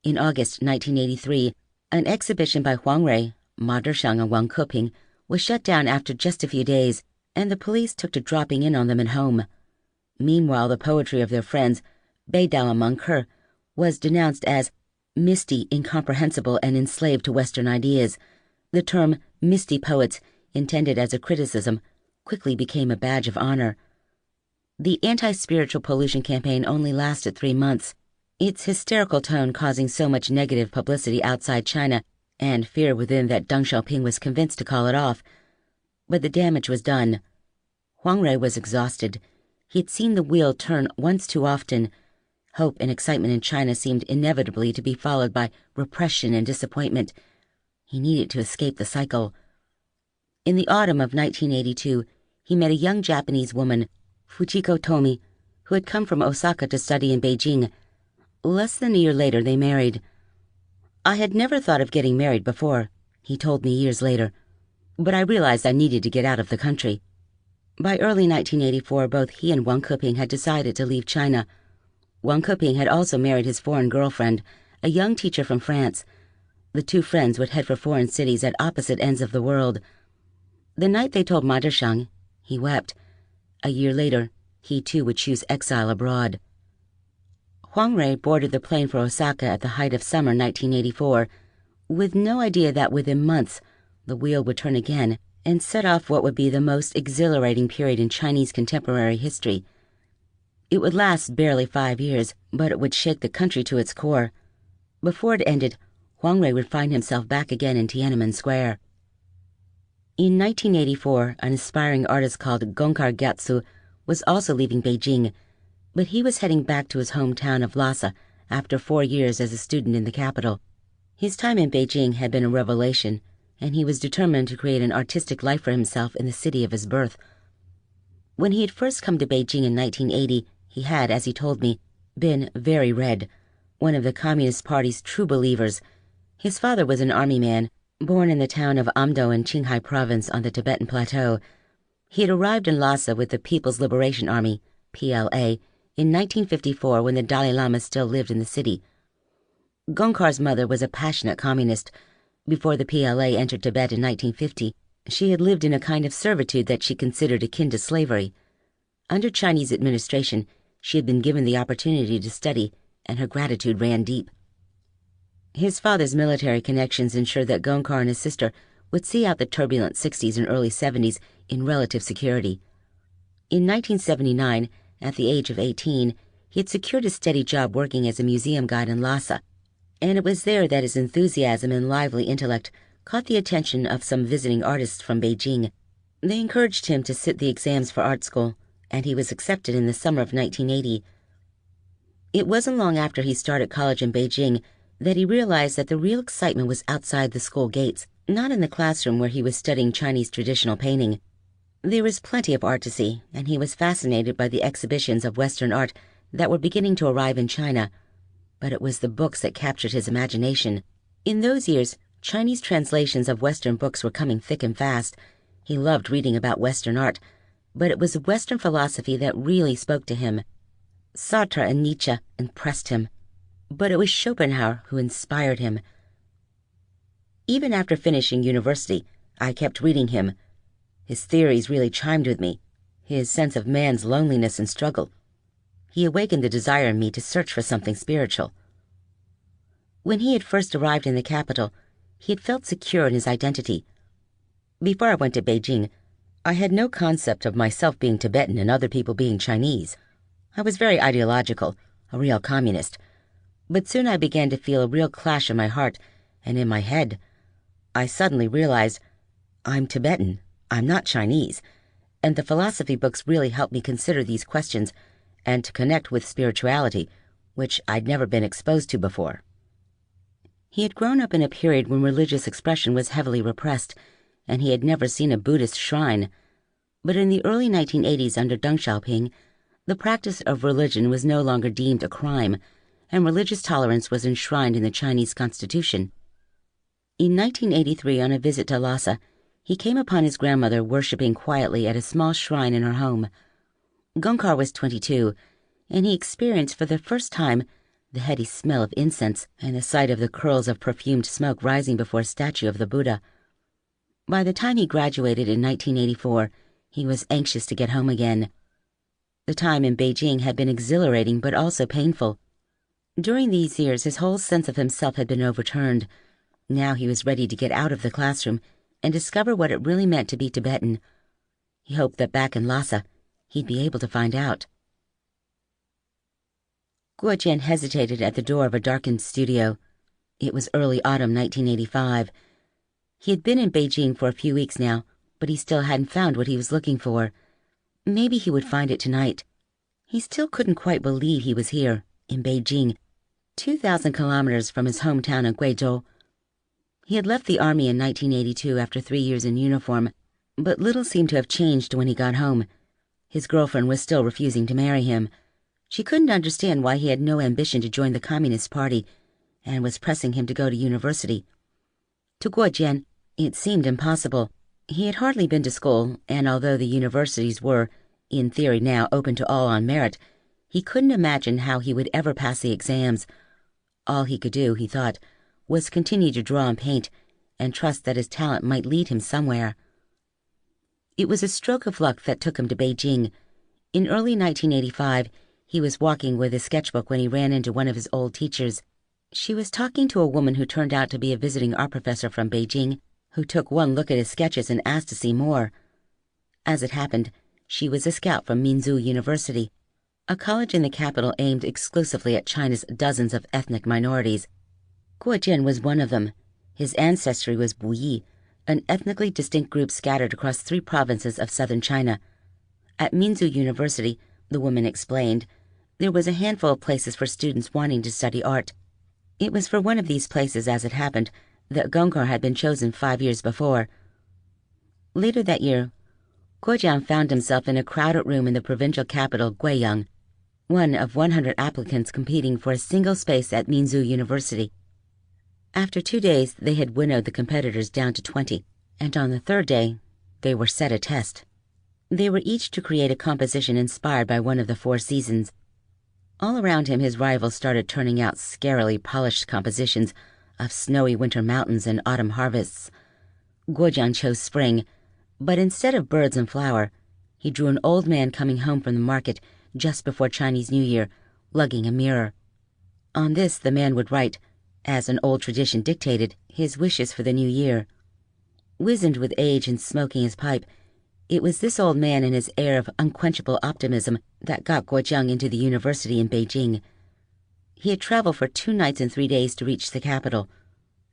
In August 1983, an exhibition by Huang Rui, Ma Deshang, and Wang Keping was shut down after just a few days, and the police took to dropping in on them at home. Meanwhile, the poetry of their friends, Beidao and Manke, was denounced as misty, incomprehensible, and enslaved to Western ideas. The term misty poets, intended as a criticism, quickly became a badge of honor. The anti-spiritual pollution campaign only lasted 3 months, its hysterical tone causing so much negative publicity outside China and fear within that Deng Xiaoping was convinced to call it off. But the damage was done. Huang Rui was exhausted. He had seen the wheel turn once too often. Hope and excitement in China seemed inevitably to be followed by repression and disappointment. He needed to escape the cycle. In the autumn of 1982, he met a young Japanese woman, Fujiko Tomi, who had come from Osaka to study in Beijing. Less than a year later, they married. "I had never thought of getting married before," he told me years later. but I realized I needed to get out of the country. By early 1984, both he and Wang Keping had decided to leave China. Wang Keping had also married his foreign girlfriend, a young teacher from France. The two friends would head for foreign cities at opposite ends of the world. The night they told Ma Zheshang, he wept. A year later, he too would choose exile abroad. Huang Rui boarded the plane for Osaka at the height of summer 1984, with no idea that within months the wheel would turn again and set off what would be the most exhilarating period in Chinese contemporary history. It would last barely 5 years, but it would shake the country to its core. Before it ended, Huang Rui would find himself back again in Tiananmen Square. In 1984, an aspiring artist called Gongkar Gyatso was also leaving Beijing, but he was heading back to his hometown of Lhasa after 4 years as a student in the capital. His time in Beijing had been a revelation, and he was determined to create an artistic life for himself in the city of his birth. When he had first come to Beijing in 1980, he had, as he told me, been very red, one of the Communist Party's true believers. His father was an army man, born in the town of Amdo in Qinghai Province on the Tibetan Plateau. He had arrived in Lhasa with the People's Liberation Army, PLA, in 1954 when the Dalai Lama still lived in the city. Gongkar's mother was a passionate communist. Before the PLA entered Tibet in 1950, she had lived in a kind of servitude that she considered akin to slavery. Under Chinese administration, she had been given the opportunity to study, and her gratitude ran deep. His father's military connections ensured that Gongkar and his sister would see out the turbulent 60s and early 70s in relative security. In 1979, at the age of 18, he had secured a steady job working as a museum guide in Lhasa, and it was there that his enthusiasm and lively intellect caught the attention of some visiting artists from Beijing. They encouraged him to sit the exams for art school, and he was accepted in the summer of 1980. It wasn't long after he started college in Beijing that he realized that the real excitement was outside the school gates, not in the classroom where he was studying Chinese traditional painting. There was plenty of art to see, and he was fascinated by the exhibitions of Western art that were beginning to arrive in China. But it was the books that captured his imagination. In those years, Chinese translations of Western books were coming thick and fast. He loved reading about Western art, but it was Western philosophy that really spoke to him. Sartre and Nietzsche impressed him, but it was Schopenhauer who inspired him. Even after finishing university, I kept reading him. His theories really chimed with me, his sense of man's loneliness and struggle. He awakened the desire in me to search for something spiritual. When he had first arrived in the capital, he had felt secure in his identity. Before I went to Beijing, I had no concept of myself being Tibetan and other people being Chinese. I was very ideological, a real communist. But soon I began to feel a real clash in my heart and in my head. I suddenly realized, I'm Tibetan, I'm not Chinese, and the philosophy books really helped me consider these questions and to connect with spirituality, which I'd never been exposed to before. He had grown up in a period when religious expression was heavily repressed, and he had never seen a Buddhist shrine. But in the early 1980s under Deng Xiaoping, the practice of religion was no longer deemed a crime, and religious tolerance was enshrined in the Chinese constitution. In 1983, on a visit to Lhasa, he came upon his grandmother worshipping quietly at a small shrine in her home. Gongkar was 22, and he experienced for the first time the heady smell of incense and the sight of the curls of perfumed smoke rising before a statue of the Buddha. By the time he graduated in 1984, he was anxious to get home again. The time in Beijing had been exhilarating but also painful. During these years, his whole sense of himself had been overturned. Now he was ready to get out of the classroom and discover what it really meant to be Tibetan. He hoped that back in Lhasa, he'd be able to find out. Guo Jian hesitated at the door of a darkened studio. It was early autumn 1985. He had been in Beijing for a few weeks now, but he still hadn't found what he was looking for. Maybe he would find it tonight. He still couldn't quite believe he was here, in Beijing, 2,000 kilometers from his hometown of Guizhou. He had left the army in 1982 after 3 years in uniform, but little seemed to have changed when he got home. His girlfriend was still refusing to marry him. She couldn't understand why he had no ambition to join the Communist Party and was pressing him to go to university. To Guo Jian, it seemed impossible. He had hardly been to school, and although the universities were, in theory now, open to all on merit, he couldn't imagine how he would ever pass the exams. All he could do, he thought, was continue to draw and paint, and trust that his talent might lead him somewhere. It was a stroke of luck that took him to Beijing. In early 1985, he was walking with his sketchbook when he ran into one of his old teachers. She was talking to a woman who turned out to be a visiting art professor from Beijing, who took one look at his sketches and asked to see more. As it happened, she was a scout from Minzu University, a college in the capital aimed exclusively at China's dozens of ethnic minorities. Guo Jian was one of them. His ancestry was Buyi, an ethnically distinct group scattered across 3 provinces of southern China. At Minzu University, the woman explained, there was a handful of places for students wanting to study art. It was for one of these places, as it happened, that Gongor had been chosen 5 years before. Later that year, Guo Jian found himself in a crowded room in the provincial capital, Guiyang, one of 100 applicants competing for a single space at Minzu University. After 2 days, they had winnowed the competitors down to 20, and on the 3rd day, they were set a test. They were each to create a composition inspired by one of the 4 seasons. All around him, his rivals started turning out scarily polished compositions of snowy winter mountains and autumn harvests. Guo Jian chose spring, but instead of birds and flower, he drew an old man coming home from the market just before Chinese New Year, lugging a mirror. On this, the man would write, as an old tradition dictated, his wishes for the new year. Wizened with age and smoking his pipe, it was this old man and his air of unquenchable optimism that got Guo Jian into the university in Beijing. He had traveled for 2 nights and 3 days to reach the capital.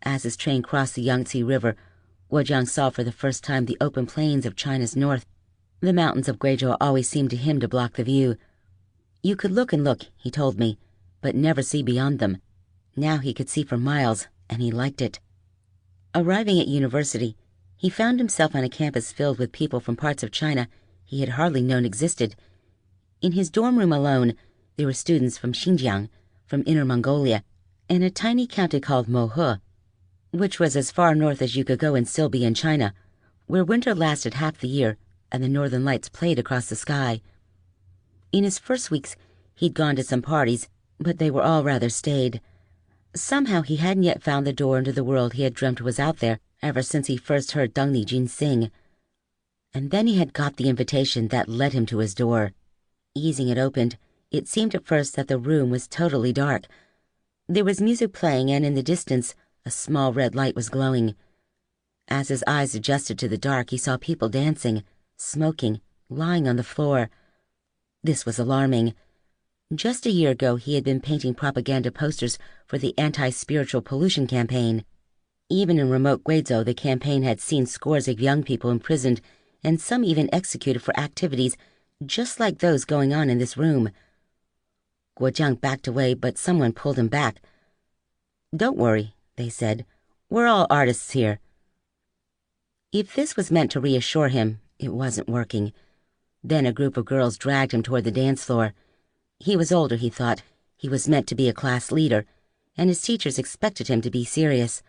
As his train crossed the Yangtze River, Guo Jian saw for the first time the open plains of China's north. The mountains of Guizhou always seemed to him to block the view. You could look and look, he told me, but never see beyond them. Now he could see for miles, and he liked it. Arriving at university, he found himself on a campus filled with people from parts of China he had hardly known existed. In his dorm room alone, there were students from Xinjiang, from Inner Mongolia, and a tiny county called Mohe, which was as far north as you could go and still be in China, where winter lasted half the year and the northern lights played across the sky. In his first weeks, he'd gone to some parties, but they were all rather staid. Somehow he hadn't yet found the door into the world he had dreamt was out there ever since he first heard Deng Lijun sing. And then he had got the invitation that led him to his door. Easing it open, it seemed at first that the room was totally dark. There was music playing, and in the distance, a small red light was glowing. As his eyes adjusted to the dark, he saw people dancing, smoking, lying on the floor. This was alarming. Just a year ago, he had been painting propaganda posters for the anti-spiritual pollution campaign. Even in remote Guizhou, the campaign had seen scores of young people imprisoned and some even executed for activities just like those going on in this room. Guo Jian backed away, but someone pulled him back. "Don't worry," they said. "We're all artists here." If this was meant to reassure him, it wasn't working. Then a group of girls dragged him toward the dance floor. He was older, he thought. He was meant to be a class leader, and his teachers expected him to be serious.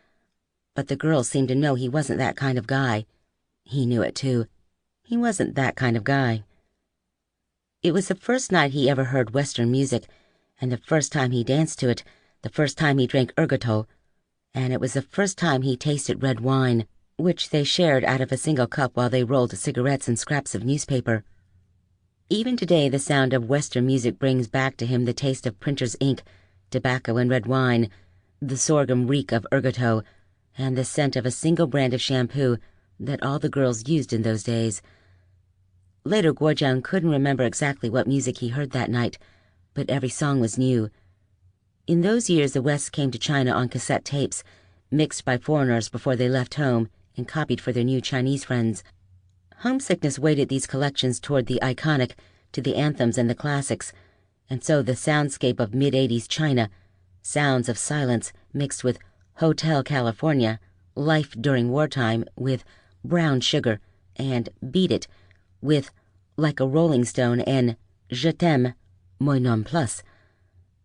But the girls seemed to know he wasn't that kind of guy. He knew it, too. He wasn't that kind of guy. It was the first night he ever heard Western music, and the first time he danced to it, the first time he drank ergoto, and it was the first time he tasted red wine, which they shared out of a single cup while they rolled cigarettes and scraps of newspaper. Even today, the sound of Western music brings back to him the taste of printer's ink, tobacco and red wine, the sorghum reek of ergoto, and the scent of a single brand of shampoo that all the girls used in those days. Later, Guo Jian couldn't remember exactly what music he heard that night, but every song was new. In those years, the West came to China on cassette tapes, mixed by foreigners before they left home and copied for their new Chinese friends. Homesickness weighted these collections toward the iconic, to the anthems and the classics, and so the soundscape of mid-'80s China, sounds of silence mixed with Hotel California, life during wartime with Brown Sugar, and Beat It with Like a Rolling Stone and Je t'aime, moi non plus.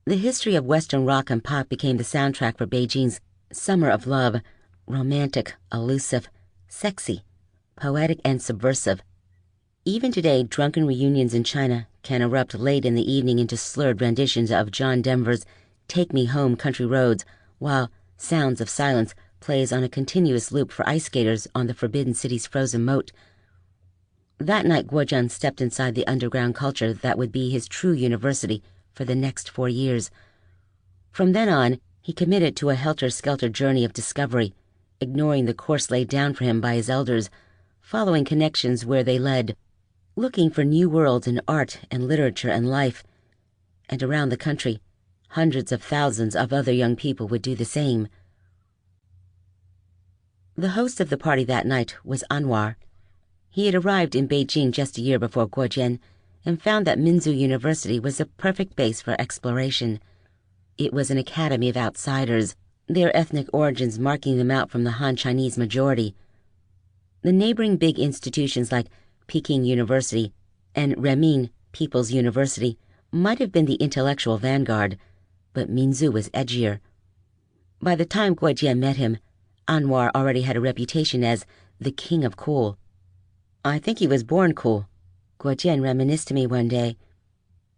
The history of Western rock and pop became the soundtrack for Beijing's Summer of Love, romantic, elusive, sexy, poetic and subversive. Even today, drunken reunions in China can erupt late in the evening into slurred renditions of John Denver's Take Me Home Country Roads, while Sounds of Silence plays on a continuous loop for ice skaters on the Forbidden City's frozen moat. That night, Guozhen stepped inside the underground culture that would be his true university for the next 4 years. From then on, he committed to a helter-skelter journey of discovery, ignoring the course laid down for him by his elders, following connections where they led, looking for new worlds in art and literature and life. And around the country, hundreds of thousands of other young people would do the same. The host of the party that night was Anwar. He had arrived in Beijing just a year before Guozhen and found that Minzu University was a perfect base for exploration. It was an academy of outsiders, their ethnic origins marking them out from the Han Chinese majority. The neighboring big institutions like Peking University and Renmin People's University might have been the intellectual vanguard, but Minzu was edgier. By the time Guozhen met him, Anwar already had a reputation as the king of cool. "I think he was born cool," Guozhen reminisced to me one day.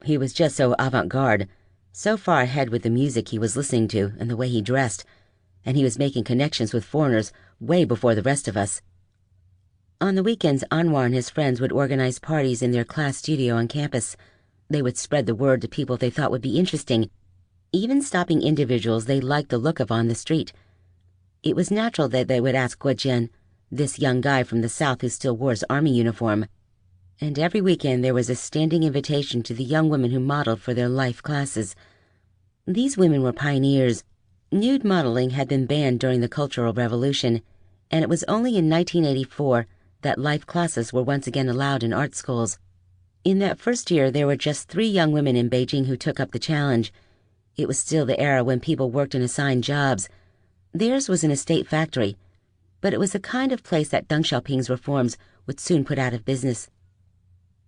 He was just so avant-garde, so far ahead with the music he was listening to and the way he dressed, and he was making connections with foreigners way before the rest of us. On the weekends, Anwar and his friends would organize parties in their class studio on campus. They would spread the word to people they thought would be interesting, even stopping individuals they liked the look of on the street. It was natural that they would ask Guozhen, this young guy from the south who still wore his army uniform. And every weekend there was a standing invitation to the young women who modeled for their life classes. These women were pioneers. Nude modeling had been banned during the Cultural Revolution, and it was only in 1984 that life classes were once again allowed in art schools. In that first year, there were just 3 young women in Beijing who took up the challenge. It was still the era when people worked in assigned jobs. Theirs was in a state factory, but it was the kind of place that Deng Xiaoping's reforms would soon put out of business.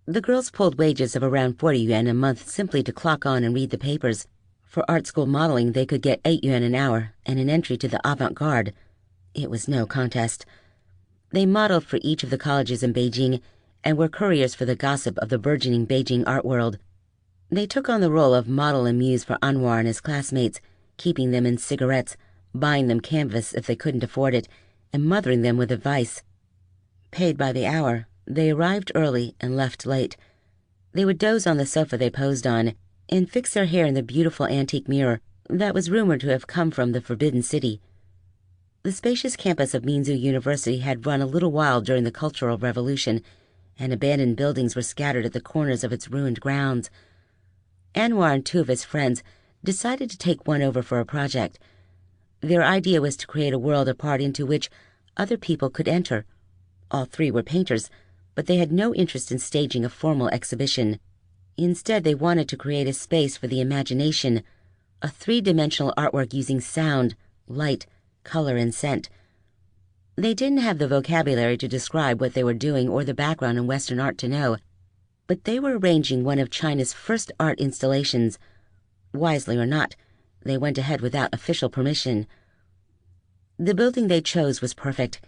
The girls pulled wages of around 40 yuan a month simply to clock on and read the papers. For art school modeling, they could get 8 yuan an hour and an entry to the avant-garde. It was no contest. They modeled for each of the colleges in Beijing and were couriers for the gossip of the burgeoning Beijing art world. They took on the role of model and muse for Anwar and his classmates, keeping them in cigarettes, buying them canvas if they couldn't afford it, and mothering them with advice. Paid by the hour, they arrived early and left late. They would doze on the sofa they posed on and fix their hair in the beautiful antique mirror that was rumored to have come from the Forbidden City. The spacious campus of Minzu University had run a little wild during the Cultural Revolution, and abandoned buildings were scattered at the corners of its ruined grounds. Anwar and 2 of his friends decided to take one over for a project. Their idea was to create a world apart into which other people could enter. All 3 were painters, but they had no interest in staging a formal exhibition. Instead, they wanted to create a space for the imagination, a 3-dimensional artwork using sound, light, color, and scent. They didn't have the vocabulary to describe what they were doing or the background in Western art to know, but they were arranging one of China's first art installations. Wisely or not, they went ahead without official permission. The building they chose was perfect,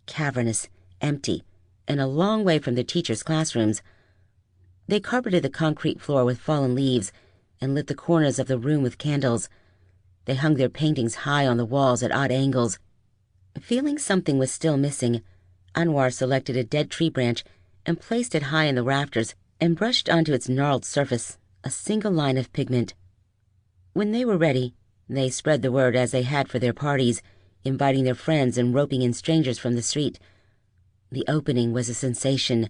cavernous, empty, and a long way from the teachers' classrooms. They carpeted the concrete floor with fallen leaves and lit the corners of the room with candles. They hung their paintings high on the walls at odd angles. Feeling something was still missing, Anwar selected a dead tree branch and placed it high in the rafters and brushed onto its gnarled surface a single line of pigment. When they were ready, they spread the word as they had for their parties, inviting their friends and roping in strangers from the street. The opening was a sensation.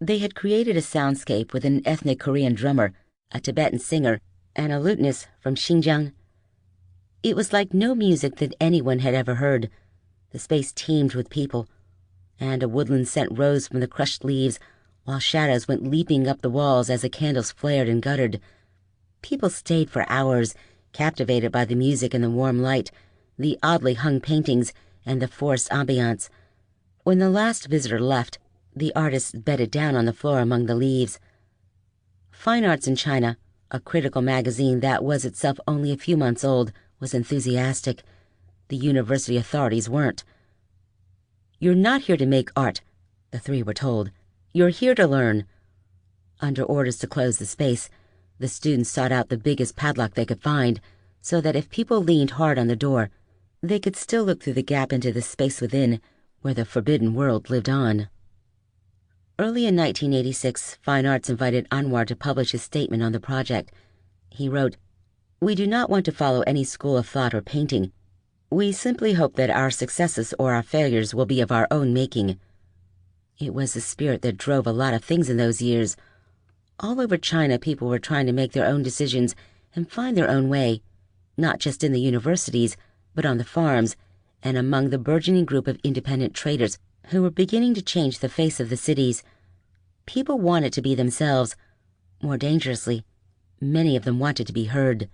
They had created a soundscape with an ethnic Korean drummer, a Tibetan singer, and a lutenist from Xinjiang. It was like no music that anyone had ever heard. The space teemed with people, and a woodland scent rose from the crushed leaves, while shadows went leaping up the walls as the candles flared and guttered. People stayed for hours, captivated by the music and the warm light, the oddly hung paintings, and the forced ambiance. When the last visitor left, the artists bedded down on the floor among the leaves. Fine Arts in China, a critical magazine that was itself only a few months old, was enthusiastic. The university authorities weren't. "You're not here to make art," the three were told. "You're here to learn." Under orders to close the space, the students sought out the biggest padlock they could find, so that if people leaned hard on the door, they could still look through the gap into the space within, where the forbidden world lived on. Early in 1986, Fine Arts invited Anwar to publish his statement on the project. He wrote, "We do not want to follow any school of thought or painting. We simply hope that our successes or our failures will be of our own making." It was the spirit that drove a lot of things in those years. All over China, people were trying to make their own decisions and find their own way, not just in the universities, but on the farms and among the burgeoning group of independent traders who were beginning to change the face of the cities. People wanted to be themselves. More dangerously, many of them wanted to be heard.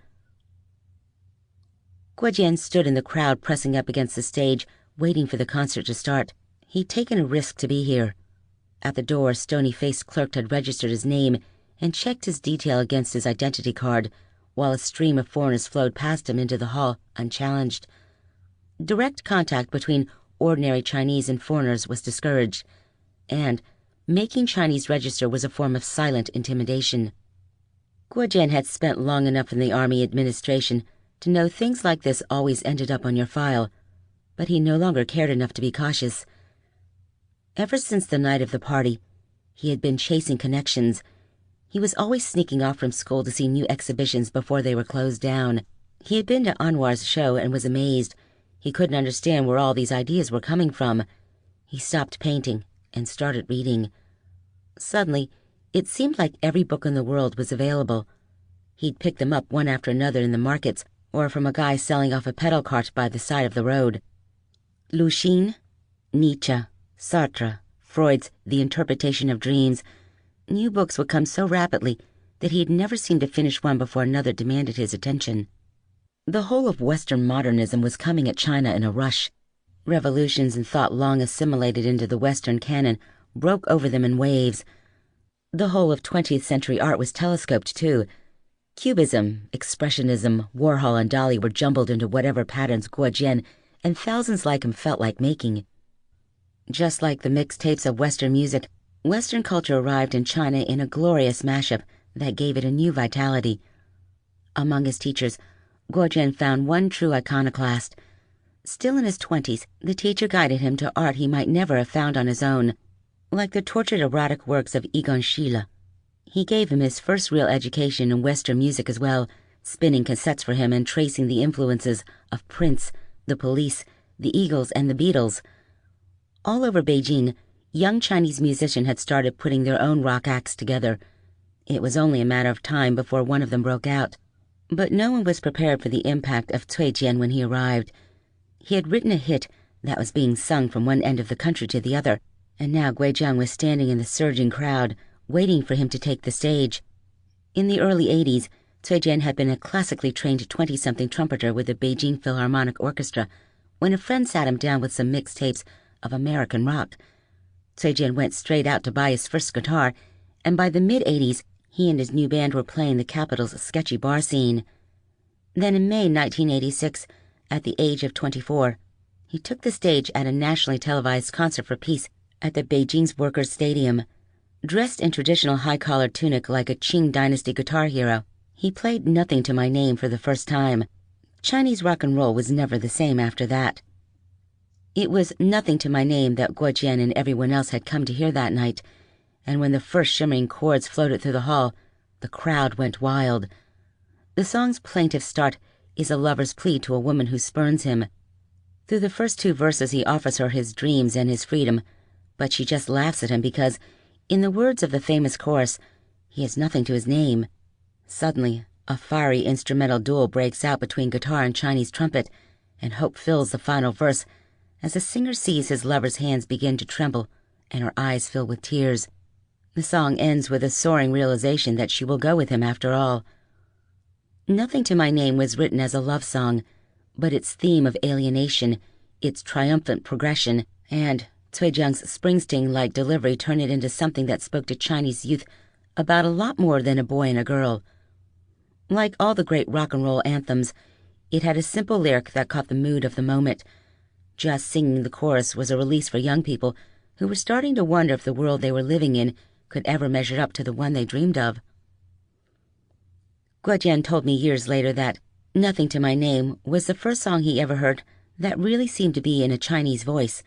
Guo Jian stood in the crowd pressing up against the stage, waiting for the concert to start. He'd taken a risk to be here. At the door, a stony-faced clerk had registered his name and checked his detail against his identity card, while a stream of foreigners flowed past him into the hall, unchallenged. Direct contact between ordinary Chinese and foreigners was discouraged, and making Chinese register was a form of silent intimidation. Guo Jian had spent long enough in the army administration to know things like this always ended up on your file, but he no longer cared enough to be cautious. Ever since the night of the party, he had been chasing connections. He was always sneaking off from school to see new exhibitions before they were closed down. He had been to Anwar's show and was amazed. He couldn't understand where all these ideas were coming from. He stopped painting and started reading. Suddenly, it seemed like every book in the world was available. He'd pick them up one after another in the markets or from a guy selling off a pedal cart by the side of the road. Lucian, Nietzsche, Sartre, Freud's The Interpretation of Dreams. New books would come so rapidly that he had never seemed to finish one before another demanded his attention. The whole of Western modernism was coming at China in a rush. Revolutions in thought long assimilated into the Western canon broke over them in waves. The whole of 20th century art was telescoped, too. Cubism, Expressionism, Warhol, and Dali were jumbled into whatever patterns Guo Jian and thousands like him felt like making. Just like the mixed tapes of Western music, Western culture arrived in China in a glorious mashup that gave it a new vitality. Among his teachers, Guo Jian found one true iconoclast. Still in his 20s, the teacher guided him to art he might never have found on his own, like the tortured erotic works of Egon Schiele. He gave him his first real education in Western music as well, spinning cassettes for him and tracing the influences of Prince, the Police, the Eagles, and the Beatles. All over Beijing, young Chinese musicians had started putting their own rock acts together. It was only a matter of time before one of them broke out. But no one was prepared for the impact of Cui Jian when he arrived. He had written a hit that was being sung from one end of the country to the other, and now Gui Zhang was standing in the surging crowd, waiting for him to take the stage. In the early 80s, Cui Jian had been a classically trained 20-something trumpeter with the Beijing Philharmonic Orchestra when a friend sat him down with some mixed tapes of American rock. Cui Jian went straight out to buy his first guitar, and by the mid-80s, he and his new band were playing the capital's sketchy bar scene. Then in May 1986, at the age of 24, he took the stage at a nationally televised concert for peace at the Beijing's Workers' Stadium. Dressed in traditional high-collared tunic like a Qing dynasty guitar hero, he played Nothing to My Name for the first time. Chinese rock and roll was never the same after that. It was Nothing to My Name that Guo Jian and everyone else had come to hear that night, and when the first shimmering chords floated through the hall, the crowd went wild. The song's plaintive start is a lover's plea to a woman who spurns him. Through the first two verses he offers her his dreams and his freedom, but she just laughs at him because, in the words of the famous chorus, he has nothing to his name. Suddenly, a fiery instrumental duel breaks out between guitar and Chinese trumpet, and hope fills the final verse as the singer sees his lover's hands begin to tremble and her eyes fill with tears. The song ends with a soaring realization that she will go with him after all. Nothing to My Name was written as a love song, but its theme of alienation, its triumphant progression, and Cui Jiang's Springsteen-like delivery turned it into something that spoke to Chinese youth about a lot more than a boy and a girl. Like all the great rock and roll anthems, it had a simple lyric that caught the mood of the moment. Just singing the chorus was a release for young people who were starting to wonder if the world they were living in could ever measure up to the one they dreamed of. Guojian told me years later that Nothing to My Name was the first song he ever heard that really seemed to be in a Chinese voice,